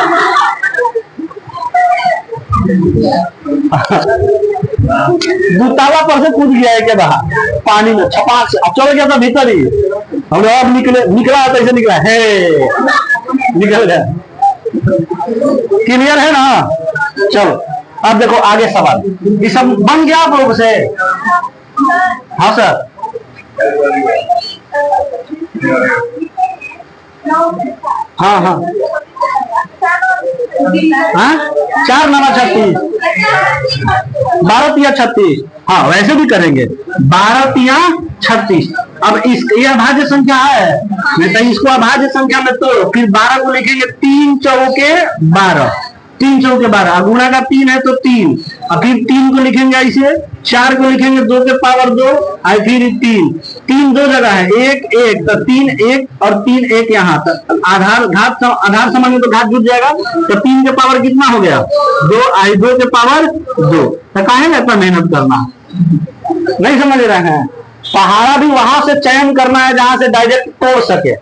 दूताला पर से कूद गया है के बाहर पानी में, छपाक से चल गया था भीतर ही। हमने अब निकला तो ऐसे निकला है, निकल गया। क्लियर है ना? चलो अब देखो आगे सवाल, ये सब बन गया आप लोग से? हाँ सर। हाँ हाँ हाँ, 4 9 36, 12 तिया 36। हाँ वैसे भी करेंगे, 12 तिया 36। अब ये अभाज्य संख्या है, नहीं तो इसको अभाज्य संख्या में तोड़ो, फिर 12 को लिखेंगे 3 चौके 12, 3 चौके 12, गुणा का 3 है तो 3, और फिर 3 को लिखेंगे ऐसे 4 को लिखेंगे 2 के पावर 2 और फिर 3, 3 दो जगह है, 1 1 तो 3 1 और 3 1 यहाँ तक आधार समझ तो घात जुट जाएगा, तो 3 के पावर कितना हो गया 2 आई 2 के पावर 2। तो काहे ना इतना मेहनत करना, नहीं समझ रहे हैं। पहाड़ा भी वहां से चयन करना है जहां से डायरेक्ट तोड़ सके।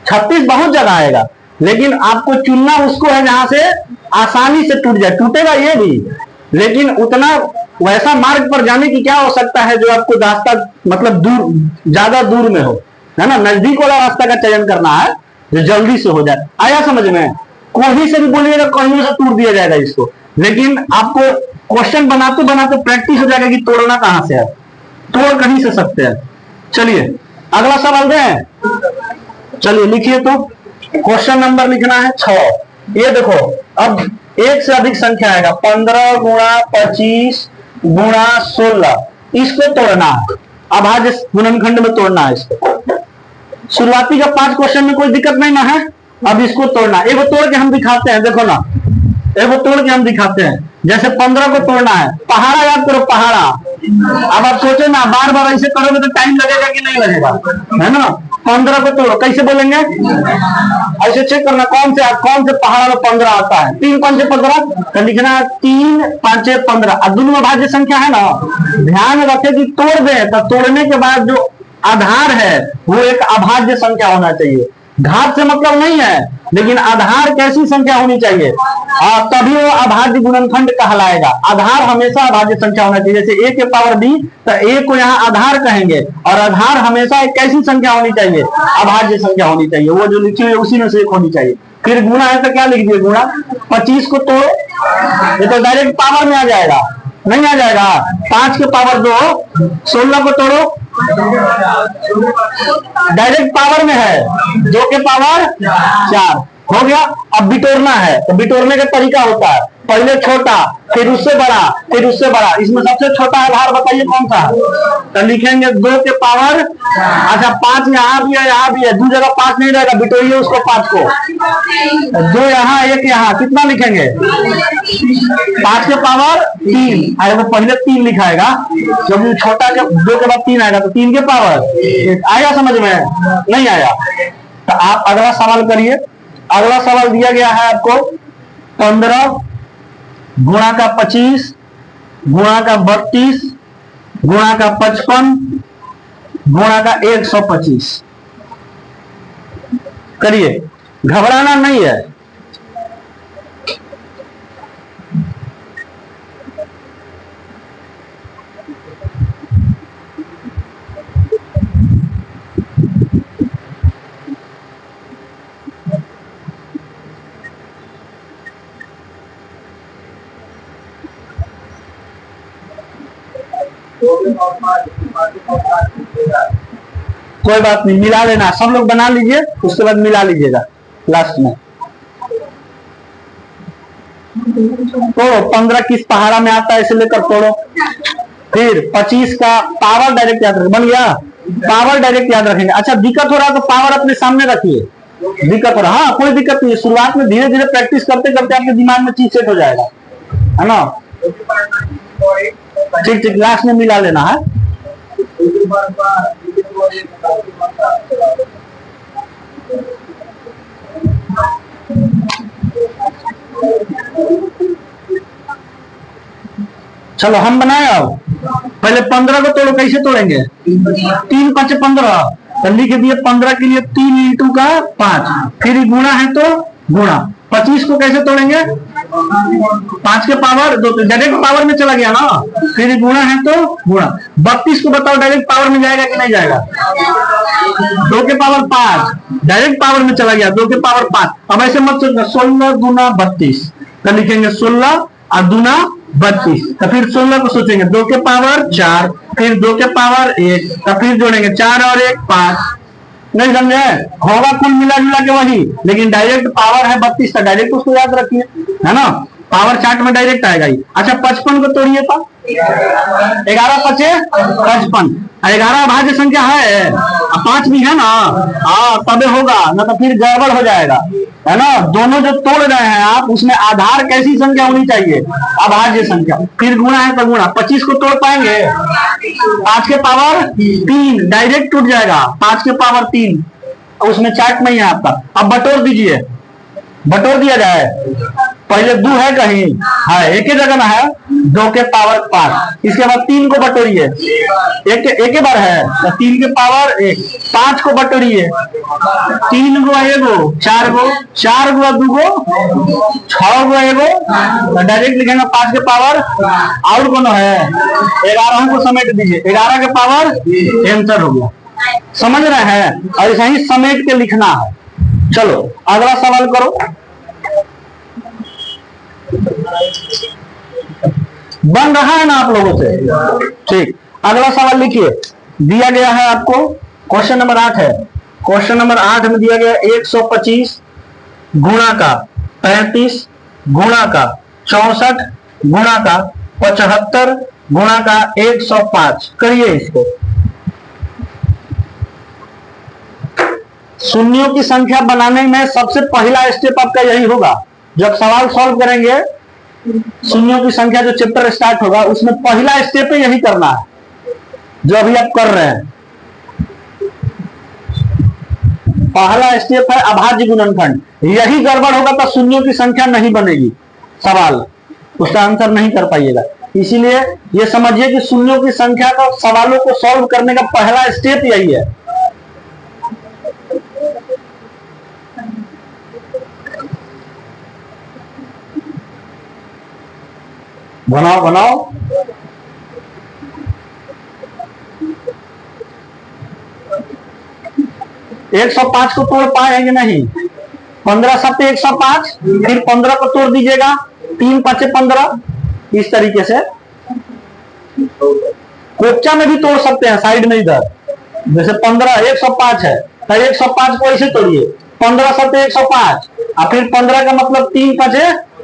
36 बहुत जगह आएगा, लेकिन आपको चुनना उसको है जहां से आसानी से टूट जाए। टूटेगा ये भी, लेकिन उतना वैसा मार्ग पर जाने की क्या हो सकता है जो आपको रास्ता मतलब दूर ज्यादा दूर में हो, है ना। नजदीक वाला रास्ता का चयन करना है जो जल्दी से हो जाए। आया समझ में? कोई से भी बोलिएगा कहीं से तोड़ दिया जाएगा इसको, लेकिन आपको क्वेश्चन बनाते बनाते प्रैक्टिस हो जाएगा कि तोड़ना कहां से है, तोड़ कहीं से सकते हैं। चलिए अगला सवाल दें, चलिए लिखिए। तो क्वेश्चन नंबर लिखना है 6। ये देखो, अब एक से अधिक संख्या आएगा, 15 गुणा 25 गुणा 16, इसको तोड़ना है। अभाज्य गुणनखंड में तोड़ना है इसको। शुरुआती का 5 क्वेश्चन में कोई दिक्कत नहीं ना है। अब इसको तोड़ना, एगो तोड़ के हम दिखाते हैं, देखो ना, एगो तोड़ के हम दिखाते हैं। जैसे 15 को तोड़ना है, पहाड़ा याद करो, पहाड़ा। अब आप सोचो ना, बार बार ऐसे करोगे तो टाइम लगेगा कि नहीं लगेगा, है ना। 15 को तोड़ो, कैसे बोलेंगे, ऐसे चेक करना कौन से पहाड़ा में 15 आता है। 3 5 15, तो लिखना है 3 5 15। अब दोनों भाज्य संख्या है ना, ध्यान रखे कि तोड़ दे तो तोड़ने के बाद जो आधार है वो एक अभाज्य संख्या होना चाहिए। घात से मतलब नहीं है, लेकिन आधार कैसी संख्या होनी चाहिए, तभी वो अभाज्य गुणनखंड कहलाएगा। आधार हमेशा अभाज्य संख्या होना चाहिए। जैसे a के पावर b, तो a को यहाँ आधार कहेंगे, और आधार हमेशा एक कैसी संख्या होनी चाहिए, अभाज्य संख्या होनी चाहिए। वो जो लिखी हुई है उसी में से एक होनी चाहिए। फिर गुणा है तो क्या लिख दिए, गुणा। 25 को तोड़ो, ये तो डायरेक्ट पावर में आ जाएगा, नहीं आ जाएगा। 5 के पावर 2, 16 को तोड़ो, डायरेक्ट पावर में है, 2 के पावर 4 हो गया। अब बिटोरना है, तो बिटोरने का तरीका होता है, पहले छोटा फिर उससे बड़ा फिर उससे बड़ा। इसमें सबसे छोटा आधार बताइए कौन सा है, तो लिखेंगे 2 के पावर, अच्छा 5 यहाँ भी है, यहाँ भी है, 2 जगह 5 नहीं रहेगा, बिटोरिए उसको 5 को, 2 यहाँ 1 यहाँ, कितना लिखेंगे 5 के पावर 3। अरे वो पहले 3 लिखाएगा, जब छोटा के 2 के बाद 3 आएगा तो 3 के पावर आएगा। समझ में नहीं आया तो आप अगला सवाल करिए। अगला सवाल दिया गया है आपको 15 गुणा का 25 गुणा का 32 गुणा का 55 गुणा का 125। करिए, घबराना नहीं है। कोई बात नहीं, मिला लेना, सब लोग बना लीजिए, उसके बाद मिला लीजिएगा लास्ट में। तोड़ो, 15 किस पहाड़ा में आता है इसे लेकर तोड़ो। फिर 25 का पावर डायरेक्ट याद रखें, बन गया, पावर डायरेक्ट याद रखेंगे। अच्छा दिक्कत हो रहा है तो पावर अपने सामने रखिए, दिक्कत हो रहा, हाँ कोई दिक्कत नहीं है। शुरुआत में धीरे धीरे प्रैक्टिस करते करते आपके दिमाग में चीज सेट हो जाएगा, है ना। ठीक ठीक, लास्ट में मिला लेना है। चलो हम बनाए। अब पहले 15 को तोड़ो, कैसे तोड़ेंगे, 3 5 15, तो लिख दिए 15 के लिए 3 इंटू का 5, फिर गुणा है तो गुणा। 25 को कैसे तोड़ेंगे, 5 के पावर 2, डायरेक्ट पावर में चला गया ना, फिर गुणा है तो गुणा। 32 को बताओ डायरेक्ट पावर में जाएगा कि नहीं जाएगा, 2 के पावर 5, डायरेक्ट पावर में चला गया, 2 के पावर 5। अब ऐसे मत सोचना, 16 गुना 32, तो लिखेंगे 16 और दूना 32, तो फिर 16 को सोचेंगे 2 के पावर 4, फिर 2 के पावर 1, तो फिर जोड़ेंगे 4 और 1 5। नहीं समझे, होगा कुल मिला जुला के वही, लेकिन डायरेक्ट पावर है 32 का, डायरेक्ट उसको याद रखिए, है ना, पावर चार्ट में डायरेक्ट आएगा ही। अच्छा 55 को तोड़िए, तो 11 पचे 55, 11 भाज्य संख्या है, 5 भी है ना, हाँ तबे होगा, ना तो फिर गड़बड़ हो जाएगा, है ना। दोनों जो तोड़ रहे हैं आप, उसमें आधार कैसी संख्या होनी चाहिए, अभाज्य संख्या, फिर गुणा है तो गुणा। 25 को तोड़ पाएंगे, 5 के पावर 3 डायरेक्ट टूट जाएगा, 5 के पावर 3, उसमें चार्ट नहीं है आपका। अब बटोर दीजिए, बटोर दिया जाए, पहले 2 है कहीं, है एक ही जगह ना है, 2 के पावर 5, इसके बाद 3 को बटोरिए, एक बार है तो 3 के पावर 1, 5 को बटोरिए, 3 गो 1 गो 4 गो, 4 गो 2 गो 6 गो 1 गो, डायरेक्ट लिखेंगे 5 के पावर, और कौन है 11 को समेट दीजिए, 11 के पावर आंसर हो गया। समझ रहे हैं, और ऐसा ही समेट के लिखना है। चलो अगला सवाल करो। बन रहा है ना आप लोगों से, ठीक। अगला सवाल लिखिए, दिया गया है आपको, क्वेश्चन नंबर 8 है। क्वेश्चन नंबर 8 में दिया गया 125 गुणा का 35 गुणा का 64 गुणा का 75 गुणा का 105। करिए इसको। शून्यों की संख्या बनाने में सबसे पहला स्टेप आपका यही होगा। जब सवाल सॉल्व करेंगे, शून्यों की संख्या जो चैप्टर स्टार्ट होगा, उसमें पहला स्टेप यही करना है जो अभी आप कर रहे हैं। पहला स्टेप है अभाज्य गुणनखंड। यही गड़बड़ होगा तो शून्यों की संख्या नहीं बनेगी, सवाल उसका आंसर नहीं कर पाइएगा। इसीलिए ये समझिए कि शून्यों की संख्या का सवालों को सॉल्व करने का पहला स्टेप यही है। बनाओ बनाओ। एक 105 को तोड़ पाएंगे नहीं, 15 सत्ते 105, फिर 15 को तोड़ दीजिएगा, 3 5 15, इस तरीके से। कोचा में भी तोड़ सकते हैं साइड में, इधर जैसे 15 105 है तो 105 को ऐसे तोड़िए, 15 सत्ते 105, और फिर 15 का मतलब 3 5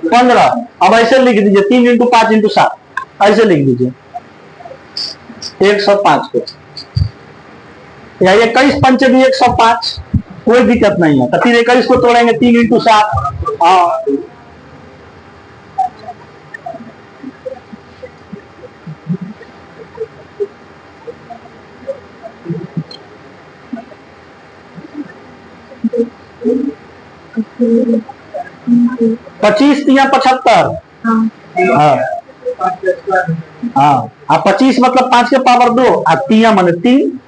15। अब ऐसे लिख दीजिए 3 × 5 × 7, ऐसे लिख दीजिए 105 को, या 21 पंचे भी 105, कोई दिक्कत नहीं है। तो फिर 21 को तोड़ेंगे 3 × 7, हाँ 25 या 75, हाँ हाँ, 25 मतलब 5 के पावर 2, और 3 माने 3।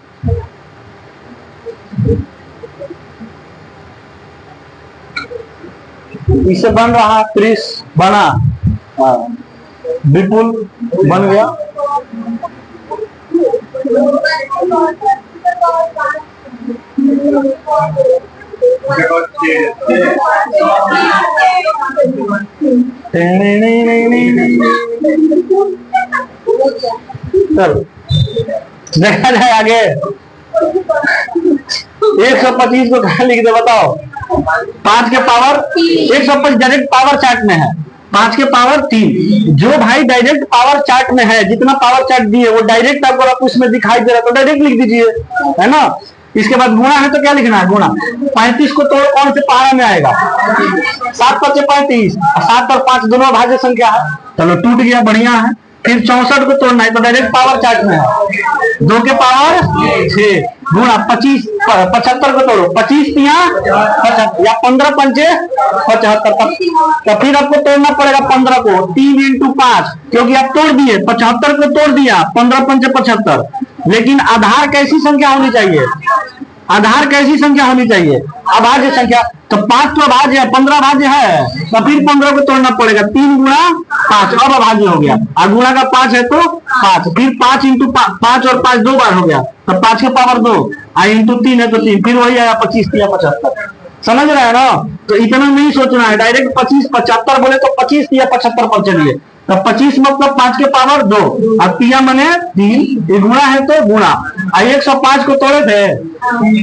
इसे बन रहा क्रिस बना, हाँ विपुल बन गया। चलो देखा जाए आगे। 125 को कहा लिख दे बताओ, 5 के पावर 125 डायरेक्ट पावर चार्ट में है, 5 के पावर 3। जो भाई डायरेक्ट पावर चार्ट में है, जितना पावर चार्ट दिए वो डायरेक्ट आपको उसमें दिखाई दे रहा है तो डायरेक्ट लिख दीजिए, है ना। इसके बाद गुणा है तो क्या लिखना है, गुणा। 35 को तोड़ कौन से पहाड़ा में आएगा, 7 5 35, 7 और 5 दोनों भाज्य संख्या है, चलो टूट गया, बढ़िया है। फिर 64 को तोड़ना है तो डायरेक्ट पावर चार्ट में है, 2 के पावर 6 गुणा 25 75 को तोड़ो, 25 तिया 75 या 15 पंचे 75। तो फिर आपको तोड़ना पड़ेगा 15 को 3 × 5, क्योंकि आप तोड़ दिए 75 को तोड़ दिया, 15 पंचे 75। लेकिन आधार कैसी संख्या होनी चाहिए, आधार कैसी संख्या होनी चाहिए, अभाज्य संख्या। तो 5 तो अभाज्य है, 15 भाज्य है, तो फिर 15 को तोड़ना पड़ेगा, 3 × 5 अब अभाज्य हो गया, और गुणा का 5 है तो 5, फिर 5 × 5 और 5 2 बार हो गया, तो 5 के पावर 2, और × 3 है तो 3, फिर वही आया 25 या 75। समझ रहे हैं ना। तो इतना नहीं सोचना है, डायरेक्ट 25 75 बोले तो 25 या 75 पर चलिए, तो 25 मतलब 5 के पावर 2, अब तिया मने 3, ये गुणा है तो गुणा। 105 को तोड़े थे,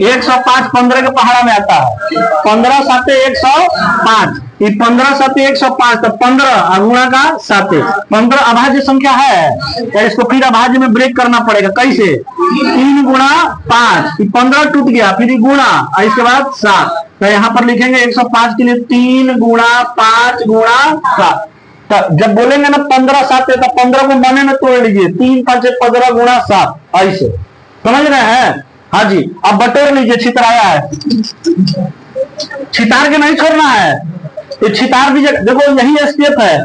105 15 के पहाड़ा में आता है, 15 साते 105, ये 15 साते 105, तो 15 गुणा का 7, 15 अभाज्य संख्या है, तो इसको फिर अभाज्य में ब्रेक करना पड़ेगा। कैसे? 3 गुणा 5, 15 टूट गया, फिर गुणा और इसके बाद 7, तो यहाँ पर लिखेंगे 105 के लिए 3 गुणा 5 गुणा 7। तो जब बोलेंगे ना 15 7 तो 15 को मने में तोड़ लीजिए, 3 5 15 गुणा 7, ऐसे समझ रहे हैं? हाँ जी। अब बटोर लीजिए, छितराया है, छितार के नहीं छोड़ना है, ये छितार दीजिए। देखो यही स्टेप है।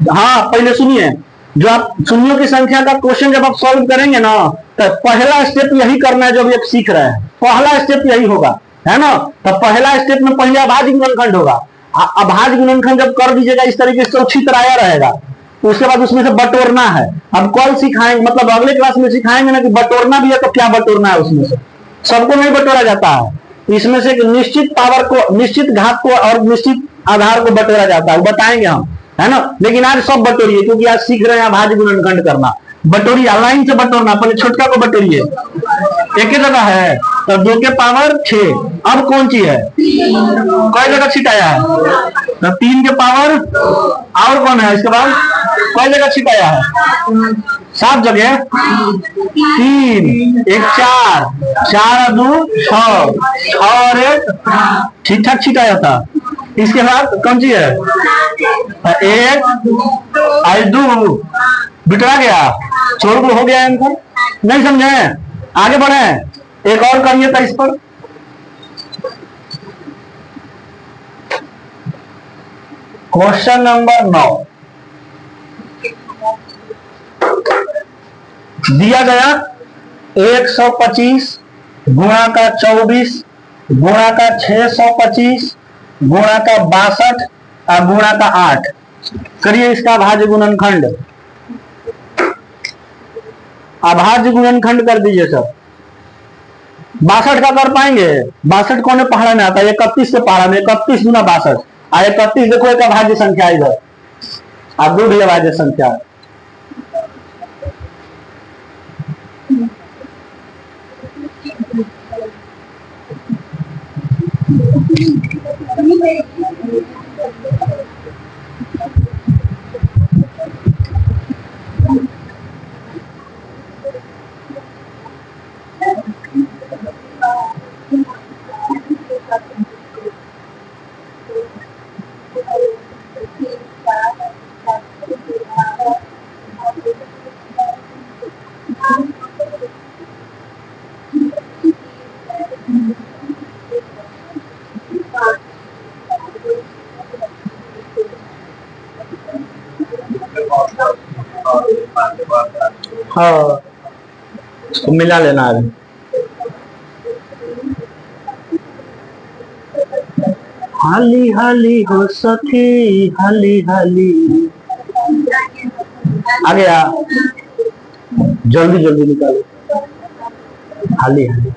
हाँ पहले सुनिए, जो आप शून्यों की संख्या का क्वेश्चन जब आप सॉल्व करेंगे ना, तो पहला स्टेप यही करना है जो अभी आप सीख रहे हैं, पहला स्टेप यही होगा, है ना? तो पहला स्टेप में पहले अभाज्य गुणनखंड होगा, अभाज्य गुणनखंड जब कर दीजिएगा इस तरीके से, छितराया रहेगा, तो उसके बाद उसमें से बटोरना है। अब कल सिखाएंगे, मतलब अगले क्लास में सिखाएंगे ना कि बटोरना भी है, तो क्या बटोरना है उसमें से, सबको नहीं बटोरा जाता है, इसमें से निश्चित पावर को, निश्चित घात को और निश्चित आधार को बटोरा जाता है, वो बताएंगे हम, है ना? लेकिन आज सब बटोरिए, क्योंकि आज सीख रहे हैं अभाज्य गुणनखंड करना। बटोरिए, लाइन से बटोरना, पहले छोटका को बटोरिए, एक ही जगह है, तो 2 के पावर 6। अब कौन सी है, कई जगह छिटाया है, तो 3 के पावर, और कौन है इसके बाद, कई जगह छिटाया है, 7 जगह, 3 1 4, 4 2 6, 6 और 1 ठीक ठाक छिटाया था। इसके बाद कौन सी है, 1 2 बिटरा गया, छोड़ को हो गया आंसर, नहीं समझे? आगे बढ़े, एक और करिए था इस पर। क्वेश्चन नंबर 9 दिया गया 125 गुणा का 24 गुणा का 625 गुणा का 62 और गुणा का 8, करिए इसका अभाज्य गुणनखंड। अभाज्य गुणनखंड कर दीजिए सर। 62 का कर पाएंगे? 62 कौन पहाड़ा में आता है, 31 से पहाड़ा में, 31 गुना 62, 31 देखो एक अभाज्य संख्या इधर, अब 2 भी अभाज्य संख्या। हाँ इसको मिला लेना है। हाली हाली हो सखी हाली हाली, आ गया, जल्दी जल्दी निकालो, हाली हाली।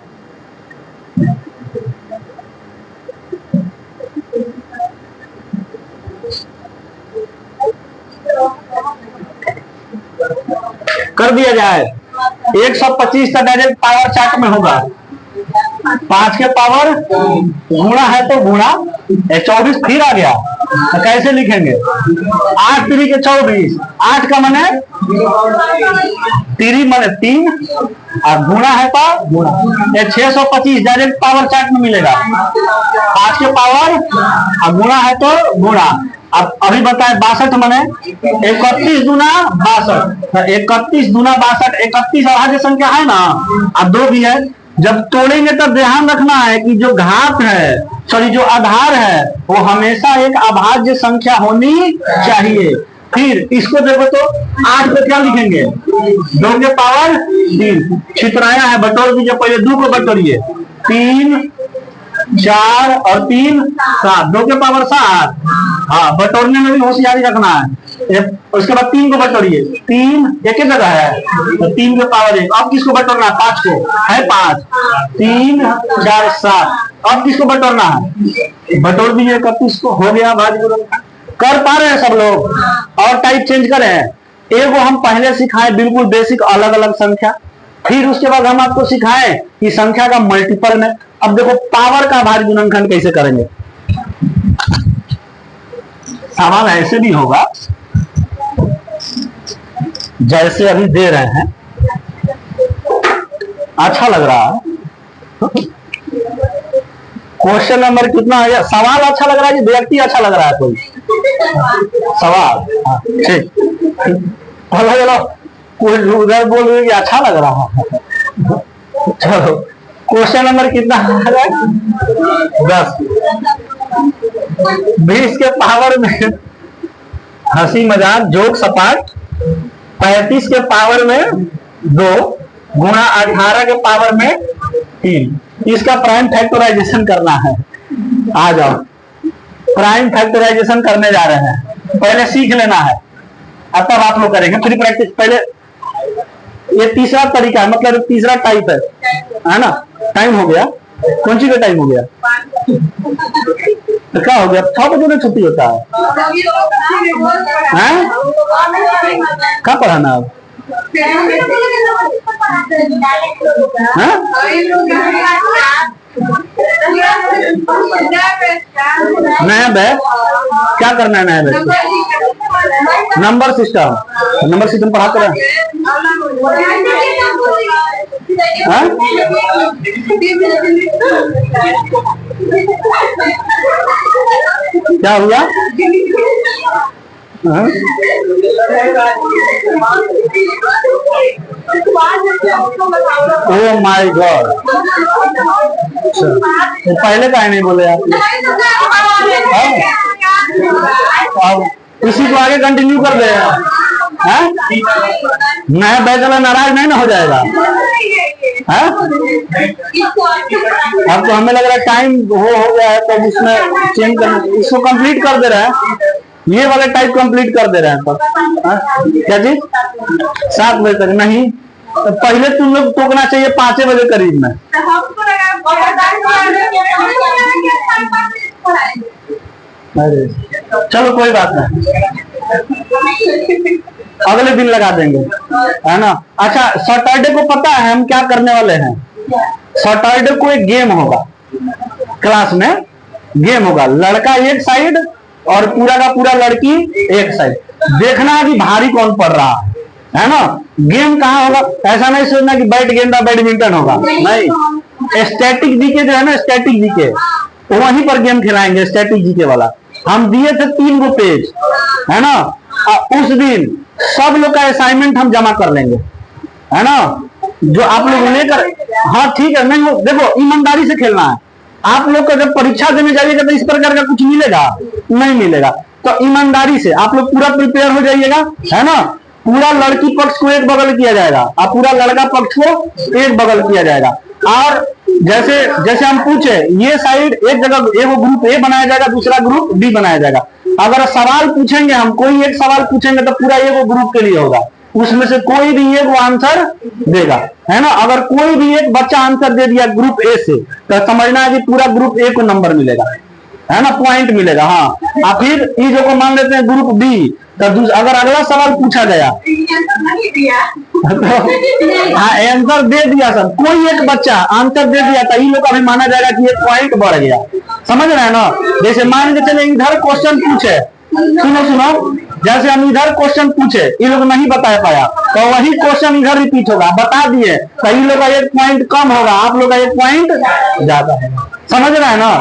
कर दिया जाए। 125 का डायरेक्ट पावर चार्ट में होगा, 5 के पावर गुणा है तो गुणा, 24 फिर आ गया, तो कैसे लिखेंगे, 8 3 के 24, 8 का मने 3 मने 3 और गुणा है तो गुणा, 625 डायरेक्ट पावर चार्ट में मिलेगा, 5 के पावर और गुणा है तो गुणा। अब अभी बताए 62 मने 31 गुना 62, 31 गुना 62, 31 अभाज्य संख्या है ना, अब 2 भी है। जब तोड़ेंगे तो ध्यान रखना है कि जो घात है, सॉरी जो आधार है, वो हमेशा एक अभाज्य संख्या होनी चाहिए। फिर इसको देखो तो 8 को क्या लिखेंगे, 2 के पावर 3, छितराया है, बटोर दीजिए, पहले 2 को बटोरिए, 3 4 और 3 7, 2 के पावर 7, हाँ बटोरने में भी होशियारी रखना है। उसके बाद 3 को बटोरिए, 3 एक ही जगह है, तो 3 के पावर 1। अब किसको बटोरना है, 5 को है, 5 3 4 7, अब किसको बटोरना है, बटोर दीजिए 31 को, हो गया अभाज्य गुणनखंड। कर पा रहे हैं सब लोग? और टाइप चेंज करें। एगो हम पहले सिखाए बिल्कुल बेसिक अलग अलग संख्या, फिर उसके बाद हम आपको सिखाएं कि संख्या का मल्टीपल में। अब देखो पावर का भाज्य गुणनखंड कैसे करेंगे। सवाल ऐसे भी होगा जैसे अभी दे रहे हैं, अच्छा लग रहा है। क्वेश्चन नंबर कितना है? सवाल अच्छा लग रहा है कि व्यक्ति अच्छा लग रहा है? कोई सवाल? ठीक, चलो कोई उधर बोल रहे कि अच्छा लग रहा है। चलो क्वेश्चन नंबर कितना है? 10। 20 के पावर में हंसी मजाक जोक सपाट 35 के पावर में 2 गुणा 18 के पावर में 3। इसका प्राइम फैक्टराइजेशन करना है। आ जाओ, प्राइम फैक्टराइजेशन करने जा रहे हैं। पहले सीख लेना है, अब तब आप लोग करेंगे फ्री प्रैक्टिस। पहले ये तीसरा तरीका है, मतलब तीसरा टाइप है ना। टाइम हो गया, कौन सी का टाइम हो गया? तो क्या हो गया? 6 बजे में छुट्टी होता है। कहाँ पढ़ाना अब? नया बैच क्या करना है? नया batch number system, number system पढ़ाते रहे। क्या हुआ? ओह माय गॉड, पहले काहे नहीं बोले आप? अब इसी को आगे कंटिन्यू कर दे। नया बैच वाला नाराज नहीं ना हो जाएगा? अब तो हमें लग रहा है टाइम हो गया है, तो इसमें चेंज कर, इसको कंप्लीट कर दे रहे हैं। ये वाला टाइप कंप्लीट कर दे रहे हैं। तो क्या जी 7 बजे तक नहीं, तो पहले तुम लोग टोकना चाहिए 5 बजे करीब में। अरे चलो कोई बात नहीं, अगले दिन लगा देंगे, है ना। अच्छा, सैटरडे को पता है हम क्या करने वाले हैं? सैटरडे को एक गेम होगा, क्लास में गेम होगा। लड़का एक साइड और पूरा का पूरा लड़की एक साइड। देखना है कि भारी कौन पड़ रहा है ना। गेम कहाँ होगा? ऐसा नहीं सोचना कि बैट गेंदा बैडमिंटन होगा, नहीं। स्टैटिक जीके जो है ना, स्टैटिक जीके वहीं पर गेम खिलाएंगे। स्टैटिक जीके वाला हम दिए थे 3 गो पेज, है ना। उस दिन सब लोग का असाइनमेंट हम जमा कर लेंगे, है ना। जो आप लोग लेकर, हाँ ठीक है, नहीं देखो ईमानदारी से खेलना है। आप लोग का जब परीक्षा देने जाइएगा तो इस प्रकार का कुछ मिलेगा नहीं मिलेगा। तो ईमानदारी से आप लोग पूरा प्रिपेयर हो जाइएगा, है ना। पूरा लड़की पक्ष को एक बगल किया जाएगा और पूरा लड़का पक्ष को एक बगल किया जाएगा। और जैसे जैसे हम पूछे, ये साइड एक जगह एक ग्रुप ए बनाया जाएगा, दूसरा ग्रुप बी बनाया जाएगा। अगर सवाल पूछेंगे हम, कोई एक सवाल पूछेंगे तो पूरा एक ग्रुप के लिए होगा, उसमें से कोई भी एक आंसर देगा, है ना। अगर कोई भी एक बच्चा आंसर दे दिया ग्रुप ए से, तो समझना है कि पूरा ग्रुप ए को नंबर मिलेगा, है ना, पॉइंट मिलेगा। हाँ, और फिर ये जो को मान लेते हैं ग्रुप बी, तो अगर अगला सवाल पूछा गया हाँ आंसर दे दिया, सब कोई एक बच्चा आंसर दे दिया तो ये लोग का भी माना जाएगा कि एक पॉइंट बढ़ गया। समझ रहे हैं ना। जैसे मान के चले इधर क्वेश्चन पूछे, सुनो जैसे हम इधर क्वेश्चन पूछे, ये लोग नहीं बता पाया, तो वही क्वेश्चन इधर रिपीट होगा, बता दिए तो इन लोग का एक पॉइंट कम होगा, आप लोग का एक पॉइंट ज्यादा है। समझ रहे हैं ना।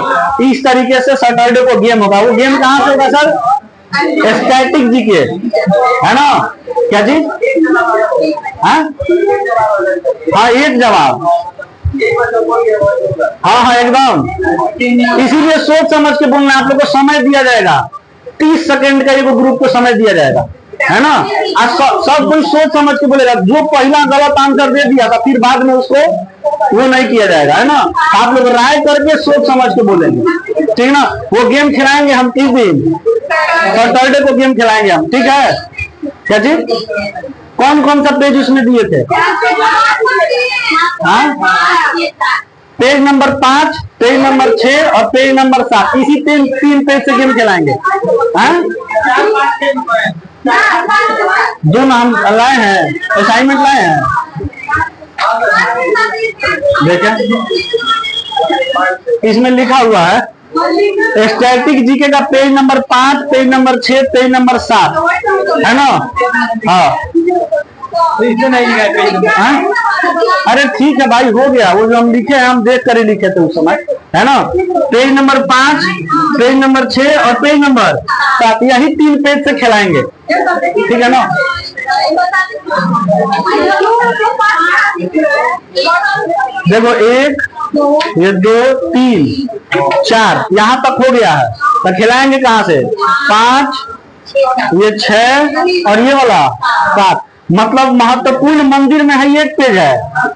इस तरीके से सैटरडे को गेम होगा। वो गेम कहाँ से होगा सर? स्टैटिक जीके, है ना। क्या जी? हाँ एक जवाब, हाँ एकदम। इसीलिए सोच समझ के बोलना। आप लोग को समय दिया जाएगा 30 सेकंड का, एक ग्रुप को समय दिया जाएगा, है ना। सब कोई सोच समझ के बोलेगा। जो पहला गलत आंसर दे दिया था फिर बाद में उसको वो नहीं किया जाएगा, है ना। आप लोग राय करके सोच समझ के बोलेंगे, ठीक ना। वो गेम खिलाएंगे हम 30 दिन, सैटरडे को गेम खिलाएंगे हम, ठीक है। क्या जी? कौन कौन सा पेज उसमें दिए थे? हाँ, पेज नंबर 5, पेज नंबर 6 और पेज नंबर 7, इसी तीन पेज से गेम खिलाएंगे। हाँ जो नाम लाए हैं, असाइनमेंट लाए हैं, देखिए इसमें लिखा हुआ है स्टैटिक जीके का page number 5, page number 6, page number 7 है ना। हाँ नहीं, अरे ठीक है भाई, हो गया वो जो हम लिखे हैं, हम देख कर ही लिखे थे उस समय, है ना। पेज नंबर 5, पेज नंबर 6 और पेज नंबर 7, यही 3 पेज से खिलाएंगे, ठीक है ना। देखो 1, ये 2, 3, 4 यहाँ तक हो गया है, तो खिलाएंगे कहाँ से? 5, ये 6 और ये वाला 7। मतलब महत्वपूर्ण मंदिर में है 1 पेज है,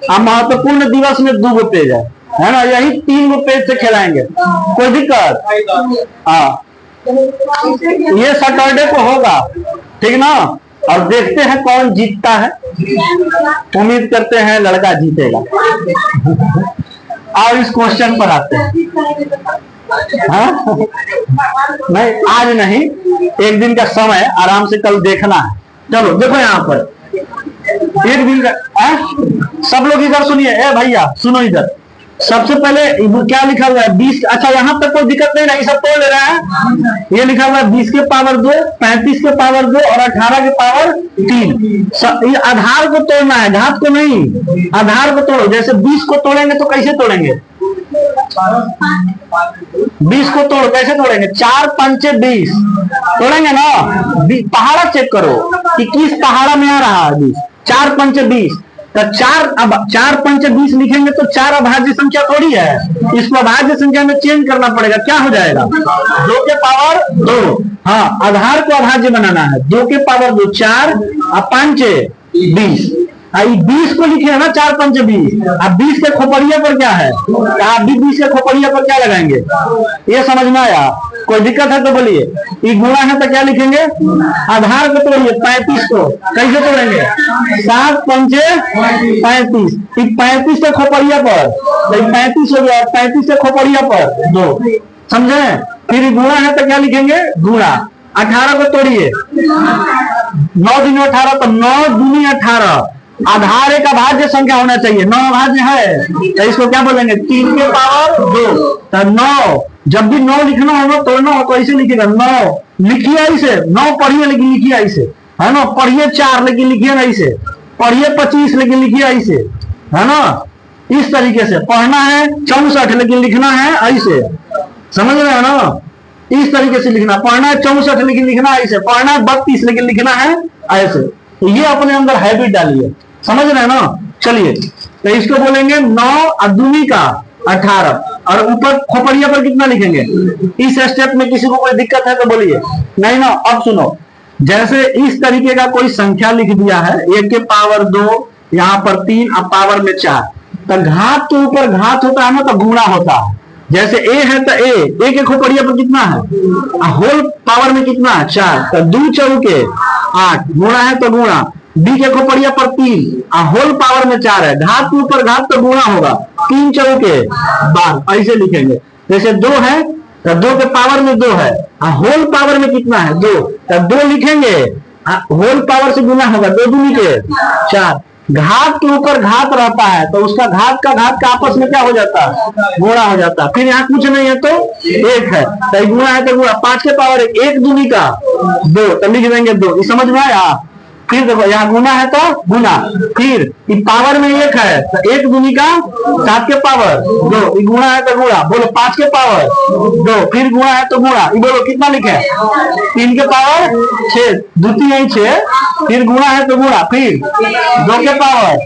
और महत्वपूर्ण दिवस में 2 पेज है ना। यही 3 पेज से खिलाएंगे, कोई दिक्कत? हाँ, ये सैटरडे को होगा, ठीक ना। और देखते हैं कौन जीतता है, उम्मीद करते हैं लड़का जीतेगा। और इस क्वेश्चन पर आते हैं। हाँ? नहीं, आज नहीं, एक दिन का समय आराम से कल देखना है। चलो देखो यहाँ पर एक दिन का, सब लोग इधर सुनिए, ए भैया सुनो इधर। सबसे पहले क्या लिखा हुआ है? 20। अच्छा, यहाँ तक कोई दिक्कत नहीं, नहीं सब तोड़ ले रहे हैं। ये लिखा हुआ है 20 के पावर 2, 35 के पावर 2 और 18 के पावर 3। ये आधार को तोड़ना है, घात को नहीं। आधार को तोड़ो। जैसे 20 को तोड़ेंगे तो कैसे तोड़ेंगे? 20 को तोड़ो, कैसे तोड़ेंगे? 4 पंचे 20 तोड़ेंगे ना। पहाड़ा चेक करो कि किस पहाड़ा में आ रहा है 20। 4 पंचे 20, तो 4 पंचे 20 लिखेंगे तो 4 अभाज्य संख्या थोड़ी है, इसको अभाज्य संख्या में चेंज करना पड़ेगा। क्या हो जाएगा? 2 के पावर 2। हाँ, आधार को अभाज्य बनाना है। 2 के पावर 2 4 और 5 20। 20 को लिखे है ना, 4 पंचे 20। अब 20 के खोपड़िया पर क्या है? आप भी 20 के खोपड़िया पर क्या लगाएंगे? ये समझ में आया? कोई दिक्कत है तो बोलिए। ये गुणा है तो क्या लिखेंगे? आधार को तोड़िए, 35 को कैसे तोड़ेंगे? 7 पंचे 35। 35 के खोपड़िया पर, 35 हो गया, 35 के खोपड़िया पर 2, समझे? फिर गुणा है तो क्या लिखेंगे? गुणा। 18 को तोड़िए, 9 दूनी 18, तो 9 दूनी 18। आधार एक अभाज्य संख्या होना चाहिए। 9 अभाज्य है तो इसको क्या बोलेंगे? 3 के पावर 2। तो 9, जब भी 9 लिखना होगा, तोड़ना हो तो ऐसे लिखिएगा। 9 लिखिए ऐसे, 9 पढ़िए लेकिन लिखिए ऐसे, है ना। पढ़िए 4 लेकिन लिखिए ऐसे, पढ़िए 25 लेकिन लिखिए ऐसे, है ना। इस तरीके से पढ़ना है। 64 लेकिन लिखना है ऐसे, समझ रहे हैं ना। इस तरीके से लिखना, पढ़ना है 64 लेकिन लिखना है ऐसे, पढ़ना है 32 लेकिन लिखना है ऐसे। तो ये अपने अंदर हैबिट डालिए, समझ रहे हैं ना। चलिए, तो इसको बोलेंगे 9 दूनी का 18, और ऊपर खोपड़िया पर कितना लिखेंगे? इस स्टेप में किसी को कोई दिक्कत है तो बोलिए। नहीं ना। अब सुनो, जैसे इस तरीके का कोई संख्या लिख दिया है, 1 के पावर 2, यहाँ पर 3 और पावर में 4, तो घात के ऊपर घात होता है ना, तो गुणा होता है। जैसे ए है तो ए के खोपड़िया पर कितना है? होल पावर में कितना है? 4, तो 2 चौके 8, गुणा है तो गुणा। बी के खोपड़िया पर 3 और होल पावर में 4 है, घात के ऊपर घात तो गुणा होगा। 3 चौके 12, ऐसे लिखेंगे। जैसे 2 है तो 2 के पावर में 2 है, और होल पावर में कितना है? 2, तो 2 लिखेंगे, होल पावर से गुना होगा, 2 दूनी के 4। घात के ऊपर घात रहता है तो उसका घात का आपस में क्या हो जाता है? गुणा हो जाता है। फिर यहाँ कुछ नहीं है तो 1 है, तो गुणा है तो गुणा। 5 के पावर 1 दूनी का 2, तो लिख देंगे 2। ये समझ में आया? फिर देखो, यहाँ गुना है तो गुना, फिर पावर में 1 है तो 1 दूनी का 7 के पावर 2, गुणा है तो गुणा। बोलो 5 के पावर 2, फिर गुणा है तो गुणा। ये बोलो कितना लिखे? 3 के पावर 6, द्वितीय 6, फिर गुणा है तो गुणा, फिर 2 के पावर।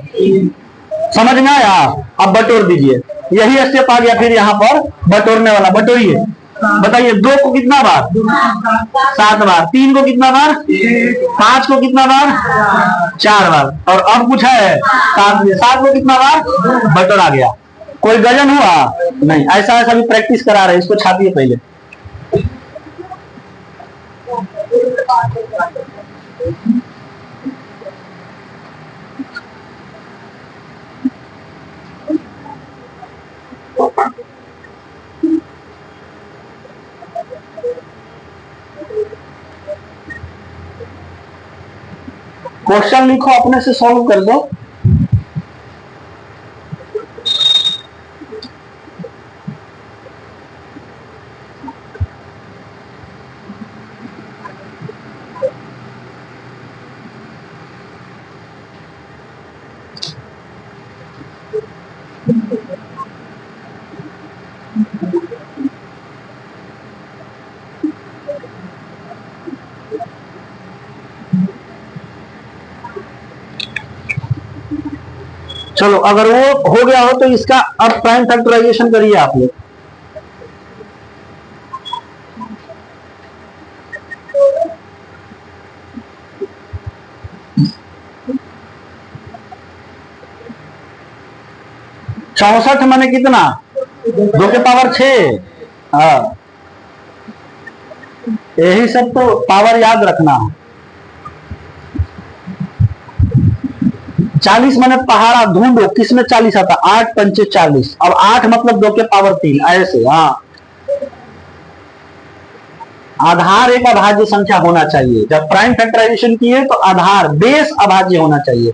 समझ में आया? अब बटोर दीजिए, यही स्टेप आ गया। फिर यहाँ पर बटोरने वाला, बटोरिए। बताइए 2 को कितना बार? 7 बार। 3 को कितना बार? 5 को कितना बार? 4 बार। और अब पूछा है 7 को कितना बार? बटोर आ गया। कोई गजन हुआ? नहीं। ऐसा भी प्रैक्टिस करा रहे, इसको छापिए पहले। क्वेश्चन लिखो, अपने से सॉल्व कर दो। चलो, अगर वो हो गया हो तो इसका अब प्राइम फैक्टराइजेशन करिए आप लोग। चौसठ माने कितना? 2 के पावर 6। हाँ, यही सब तो पावर याद रखना। 40 माने पहाड़ा, ढूंढो किसमें 40 आता? 8 पंचे 40। अब 8 मतलब 2 के पावर 3, ऐसे। हाँ, आधार एक अभाज्य संख्या होना चाहिए। जब प्राइम फैक्टराइजेशन किए तो आधार बेस अभाज्य होना चाहिए।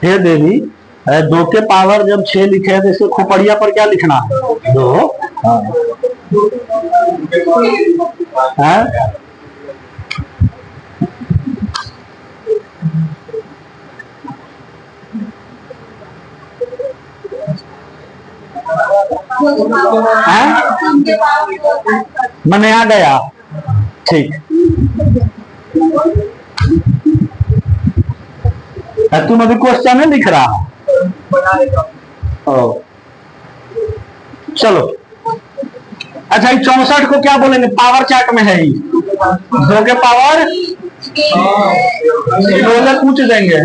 हे देवी, 2 के पावर जब 6 लिखे हैं तो इसके खोपड़िया पर क्या लिखना है? 2। हाँ, मैंने आ गया। ठीक, तुम अभी क्वेश्चन नहीं लिख रहा? चलो, अच्छा, 64 को क्या बोलेंगे? पावर चार्ट में है ही 2 के पावर 2 पूछ देंगे।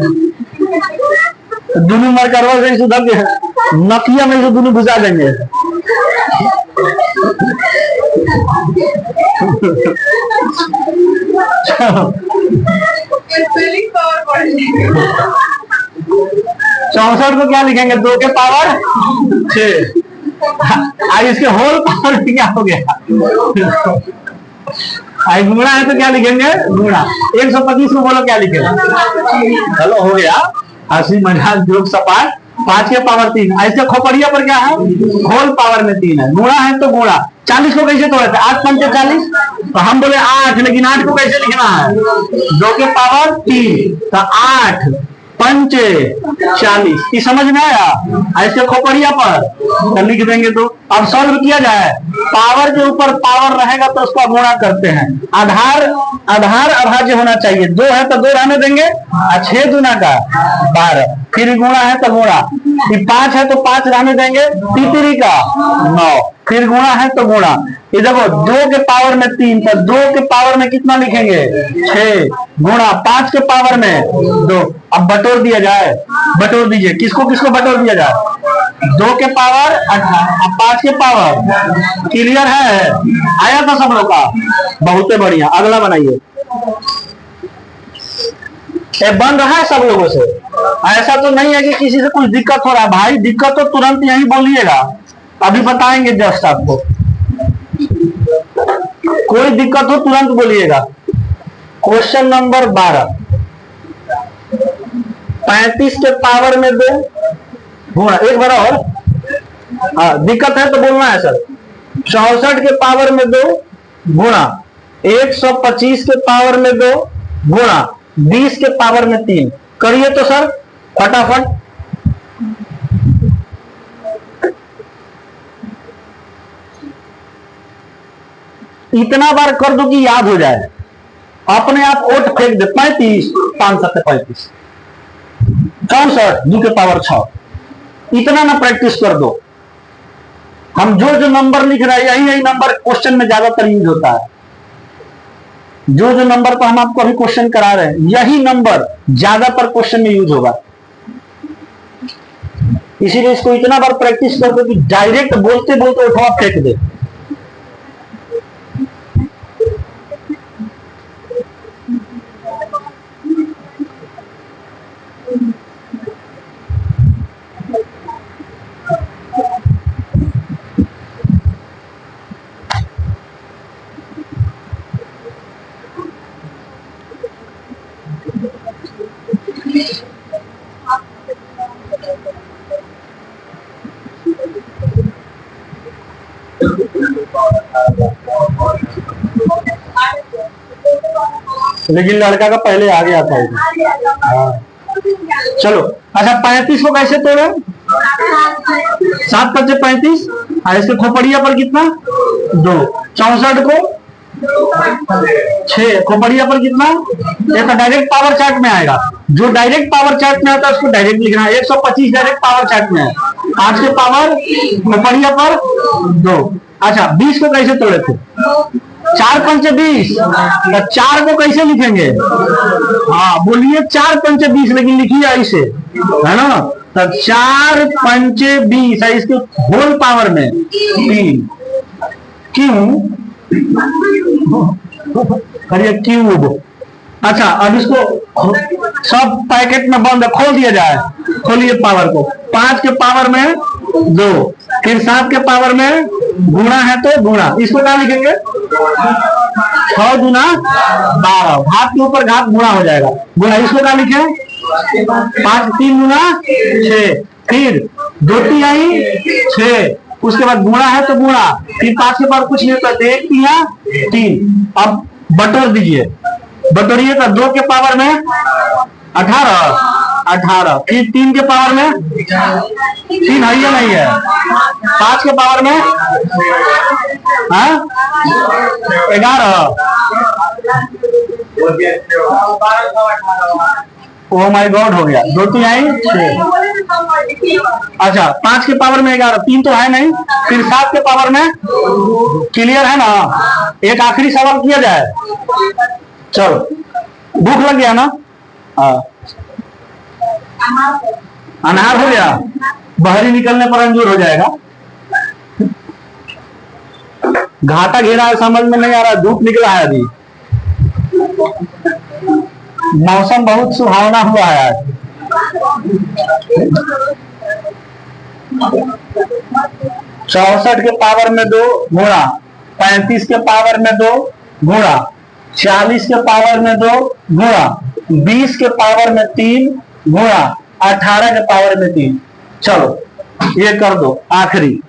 दोनों मरकरवा से सुधर के नकिया में से दोनों घुसा देंगे। चौसठ को क्या लिखेंगे? 2 के पावर 6। आज इसके होल पावर क्या हो गया? आज गुणा है तो क्या लिखेंगे? गुणा। 125 को बोलो क्या लिखेगा? चलो, हो गया। हंसी मजाक जोक सपाट। 5 के पावर 3। ऐसे खोपड़िया पर क्या है? होल पावर में 3 है। गुणा है तो गुणा। 40 को कैसे तोड़े थे? 8 पंचे 40। तो हम बोले 8, लेकिन 8 को कैसे लिखना है? 2 के पावर 3। तो 8 पंचे 40। ये समझ में आया? ऐसे खोपड़िया पर तो लिख देंगे। तो अब सॉल्व किया जाए। पावर के ऊपर पावर रहेगा तो उसका गुणा करते हैं। आधार अभाज्य होना चाहिए। 2 है तो 2 रहने देंगे। 6 दूना का 12। फिर गुणा है तो गुणा। 5 है तो 5 रहने देंगे। तीसरी का 9। फिर गुणा है तो गुणा। ये देखो, 2 के पावर में 3, तो 2 के पावर में कितना लिखेंगे? 6 गुणा 5 के पावर में 2। अब बटोर दिया जाए। बटोर दीजिए। किसको किसको बटोर दिया जाए? 2 के पावर 18, 5 के पावर। क्लियर है? आया था सब लोग का? बहुत बढ़िया। अगला बनाइए। बन रहा है सब लोगों से? ऐसा तो नहीं है कि किसी से कुछ दिक्कत हो रहा है? भाई, दिक्कत तो तुरंत यही बोलिएगा, अभी बताएंगे जस्ट आपको। कोई दिक्कत हो तुरंत बोलिएगा। Question number 12। 35 के पावर में 2 गुणा। एक बार और। हाँ, दिक्कत है तो बोलना है सर। 64 के पावर में 2 गुणा 125 के पावर में 2 गुणा 20 के पावर में 3। करिए तो सर फटाफट। इतना बार कर दो कि याद हो जाए। अपने आप ओट फेंक दे। 35 5 7 35। 64 2 के पावर 6। इतना ना प्रैक्टिस कर दो। हम जो जो नंबर लिख रहे हैं यही नंबर क्वेश्चन में ज्यादातर यूज होता है। जो जो नंबर पर हम आपको अभी क्वेश्चन करा रहे हैं यही नंबर ज्यादातर क्वेश्चन में यूज होगा। इसीलिए इसको इतना बार प्रैक्टिस कर दो कि डायरेक्ट बोलते बोलते उठवा फेंक दे। लेकिन लड़का का पहले आ गया था। हाँ चलो अच्छा 35 को कैसे तोड़े? 7 5 35। इसके खोपड़िया पर कितना 2। 64 को 6 खोपड़िया पर कितना? ये तो डायरेक्ट पावर चार्ट में आएगा। जो डायरेक्ट पावर चार्ट में आता है उसको डायरेक्ट लिखना है। 125 डायरेक्ट पावर चार्ट में है। 5 के पावर खोपड़िया पर 2। अच्छा 20 को कैसे तोड़े थे? 4 5 20। 4 को कैसे लिखेंगे? हाँ बोलिए 4 5 20, लेकिन लिखिए ऐसे, है ना? तब 4 5 20 है, इसके होल पावर में 3। क्यों? करिए क्यूब। अच्छा अब इसको सब पैकेट में बंद खोल दिया जाए। खोलिए पावर को। 5 के पावर में 2, फिर 7 के पावर में गुणा है तो गुणा। इसको क्या लिखेंगे? 6 गुना 12। घात के ऊपर घात गुणा हो जाएगा। गुणा इसको क्या लिखे? 5 3 गुना 6, फिर 2 तिहाई 6, उसके बाद गुणा है तो गुणा, फिर 5 के पावर कुछ नहीं होता 1 तिहाई 3। अब बटोर दीजिए। बटोरिए तो 2 के पावर में 18, फिर 3 के पावर में 3 है या नहीं है? 5 के पावर में 11। ओ माय गॉड हो गया। 2 तिहाई 6। अच्छा 5 के पावर में 11, 3 तो है नहीं, फिर 7 के पावर में। क्लियर है ना? एक आखिरी सवाल किया जाए। चलो भूख लग गया ना? अनार हो गया। बाहरी निकलने पर अंजूर हो जाएगा। घाटा घेरा है, समझ में नहीं आ रहा। धूप निकला है अभी। मौसम बहुत सुहावना हुआ है आज। 64 के पावर में 2 गुणा, 35 के पावर में 2 गुणा, 40 के पावर में 2 गुणा, 20 के पावर में 3 गुणा, 18 के पावर में 3। चलो ये कर दो आखिरी।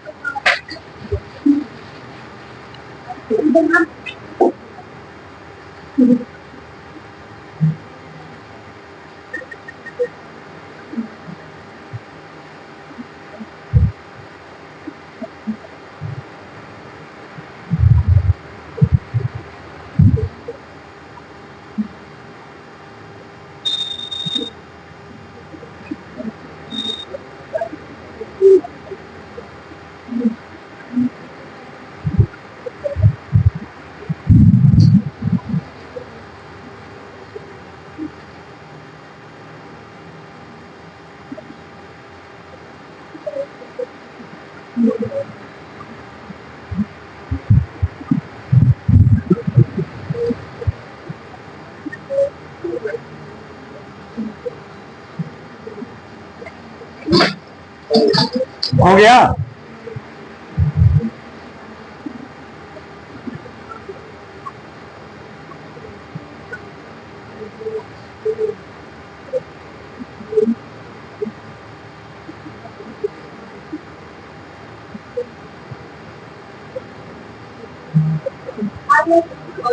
हो गया?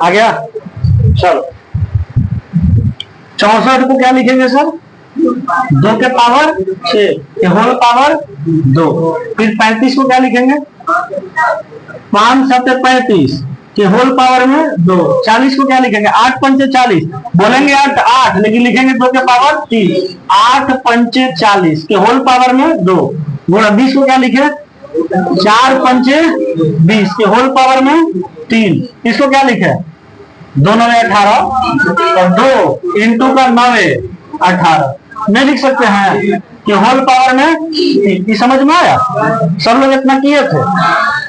आ गया? चलो 64 को क्या लिखेंगे सर? 2 के पावर 6 होल पावर 2। फिर 35 को क्या लिखेंगे? 5 7 35 के होल पावर में 2। 40 को क्या लिखेंगे? 8 5 40। बोलेंगे 8 लेकिन लिखेंगे 2 के पावर 3। 8 5 40 के होल पावर में 2 गुणा। 20 को क्या लिखे? 4 5 20 के होल पावर में 3। इसको क्या लिखे? दोनों में 18 और 2 इंटू का 9 18 नहीं लिख सकते हैं कि होल पावर में 3। समझ में आया? सब लोग इतना किए थे।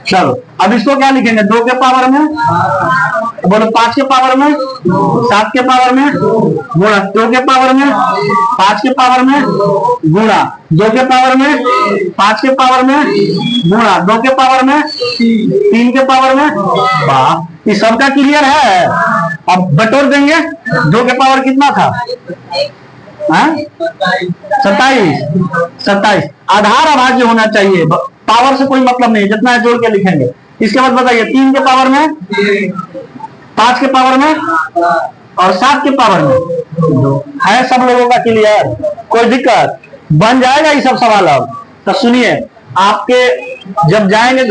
चलो अब इसको क्या लिखेंगे? 2 के पावर में बोलो, 5 के पावर में, 7 के पावर में गुणा, 2 के पावर में, 5 के पावर में गुणा, 2 के पावर में, 5 के पावर में गुणा, 2 के पावर में, 3 के पावर में। वाह, ये सबका क्लियर है। अब बटोर देंगे। 2 के पावर कितना था? 27। आधार अभाज्य होना चाहिए, पावर से कोई मतलब नहीं, जितना जोड़ के लिखेंगे। इसके बाद बताइए 3 के पावर में, 5 के पावर में और 7 के पावर में। है सब लोगों का क्लियर? कोई दिक्कत? बन जाएगा ये सब सवाल। अब तो सुनिए, आपके जब जाएंगे